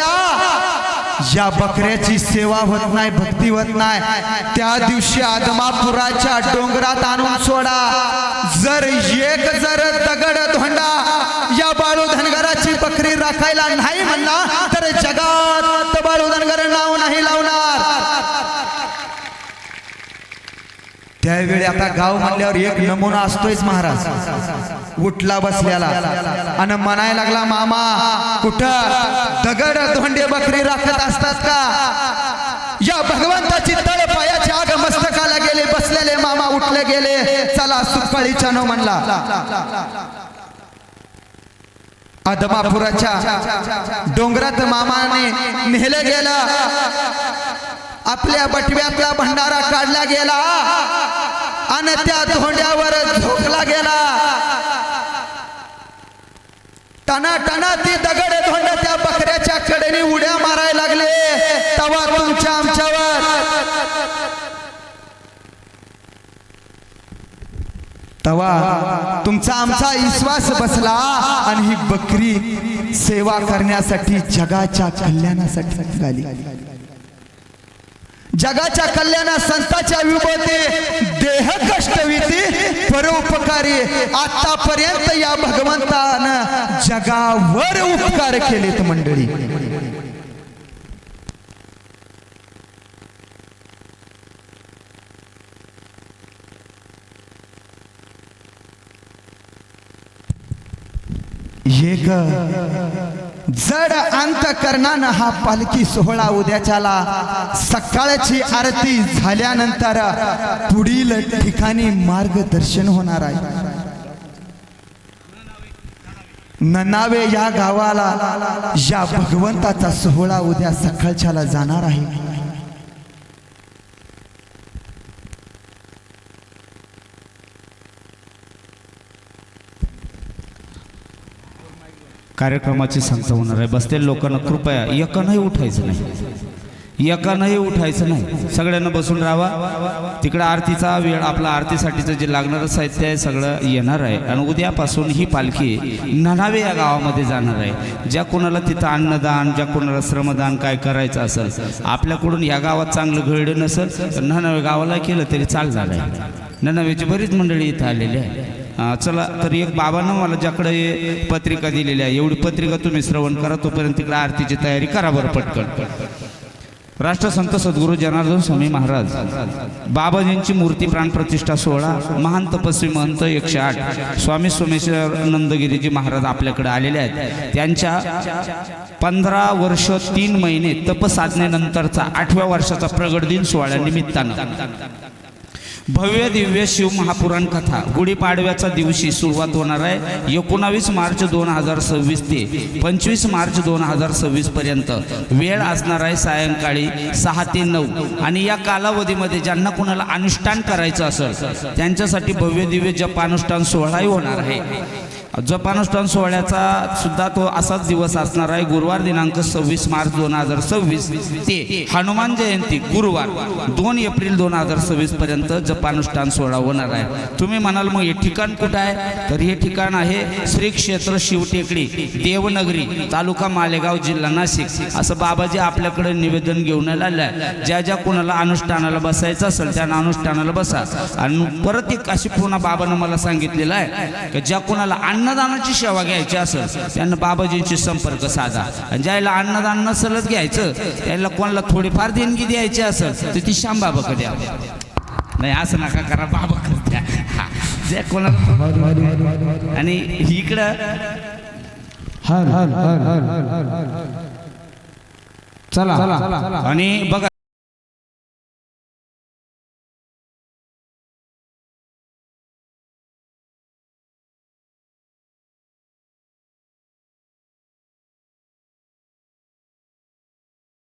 [SPEAKER 4] या बकऱ्याची सेवा होत नाही, भक्ती होत नाही, त्या दिवशी आदमापुराच्या डोंगरात आणून सोडा. जर दगड धोंडा या बाळू धनगराची बकरी राखायला नाही म्हणला तर जगात बाळू धनगर नाव नाही लावणार. त्यावेळी आता गाव म्हणल्यावर एक नमुना असतोच महाराज, उठला बसल्याला आणि म्हणायला लागला, मामा कुठं दगड धोंडे बकरी राखत असतात का? या भगवंताची तळ पायाची आग मस्तकाला गेले, बसलेले मामा उठले गेले, चला सुकाळीच्या नो म्हणला. आदमापुराच्या डोंगरात मामाने नेलं गेलं, आपल्या बटव्यातला भंडारा काढला गेला आणि त्या धोंड्यावर झोकला गेला. टना टना ती दगड धोंड त्या बकऱ्याच्या कडेने उड्या मारायला लागले. तवा तुमच्या आमच्यावर तवा तुमचा आमचा विश्वास बसला आणि ही बकरी सेवा करण्यासाठी जगाच्या कल्याणासाठी निघाली. जगाच्या कल्याणा संतांच्या विभूती, देह कष्टविती परोपकारी. आतापर्यंत या भगवंतानं जगावर उपकार केलेत मंडळी. एक जड अंतकरणानं हा पालखी सोहळा उद्याच्याला सकाळची आरती झाल्यानंतर पुढील ठिकाणी मार्गदर्शन होणार आहे. ननावे या गावाला या भगवंताचा सोहळा उद्या सकाळच्याला जाणार आहे.
[SPEAKER 1] कार्यक्रमाची सांगता होणार आहे. बसलेल्या लोकांना कृपया एकानंही उठायचं नाही, सगळ्यांना बसून राहावा. तिकडे आरतीचा वेळ, आपला आरतीसाठीचं जे लागणारं साहित्य आहे सगळं येणार आहे. आणि उद्यापासून ही पालखी ननावे या गावामध्ये जाणार आहे. ज्या कोणाला तिथं अन्नदान, ज्या कोणाला श्रमदान काय करायचं असेल, आपल्याकडून या गावात चांगलं घडलं नसेल तर ननावे गावाला केलं तरी चालणार आहे. ननावेची बरीच मंडळी इथं आलेली आहे. चला तर एक बाबांना मला ज्याकडे पत्रिका दिलेली आहे, एवढी पत्रिका तुम्ही श्रवण करा, तोपर्यंत तिकडे आरतीची तयारी करा बरं पटकन. राष्ट्रसंत सद्गुरू जनार्दन स्वामी महाराज बाबाजींची मूर्ती प्राणप्रतिष्ठा सोहळा, महान तपस्वी महंत 108 स्वामी सोमेश्वर नंदगिरीजी महाराज आपल्याकडे आलेले आहेत. त्यांच्या 15 वर्ष 3 महिने तपसाधनेनंतरचा 8व्या वर्षाचा प्रगट दिन सोहळ्यानिमित्तानं भव्य दिव्य शिव महापुराण कथा गुढीपाडव्याच्या दिवशी सुरुवात होणार आहे. 19 मार्च 2026 ते 25 मार्च 2026 पर्यंत वेळ असणार आहे सायंकाळी 6 ते 9. आणि या कालावधीमध्ये ज्यांना कोणाला अनुष्ठान करायचं असेल त्यांच्यासाठी भव्य दिव्य जपानुष्ठान सोहळाही होणार आहे. जपानुष्ठान सोहळ्याचा सुद्धा तो असाच दिवस असणार आहे. गुरुवार दिनांक 26 मार्च 2026 ते हनुमान जयंती गुरुवार 2 एप्रिल 2026 पर्यंत जपानुष्ठान सोहळा होणार आहे. तुम्ही म्हणाल मग हे ठिकाण कुठं आहे, तर हे ठिकाण आहे श्री क्षेत्र शिवटेकडी देवनगरी तालुका मालेगाव जिल्हा नाशिक. असं बाबाजी आपल्याकडे निवेदन घेऊन आलेलं आहे. ज्या ज्या कोणाला अनुष्ठानाला बसायचं असेल त्या अनुष्ठानाला बसा. आणि परत एक अशी पुन्हा बाबानं मला सांगितलेलं आहे की ज्या कोणाला अन्नदानाची सेवा घ्यायची असेल त्यांना बाबाजींशी संपर्क साधा. आणि ज्याला अन्नदान नसलच घ्यायचं त्याला कोणाला थोडीफार देणगी द्यायची असेल तर ती श्यामबाबाकडे द्या. नाही असं नका करा, बाबाकडे द्या. जे कोणाला आणि इकडं चला आणि बघा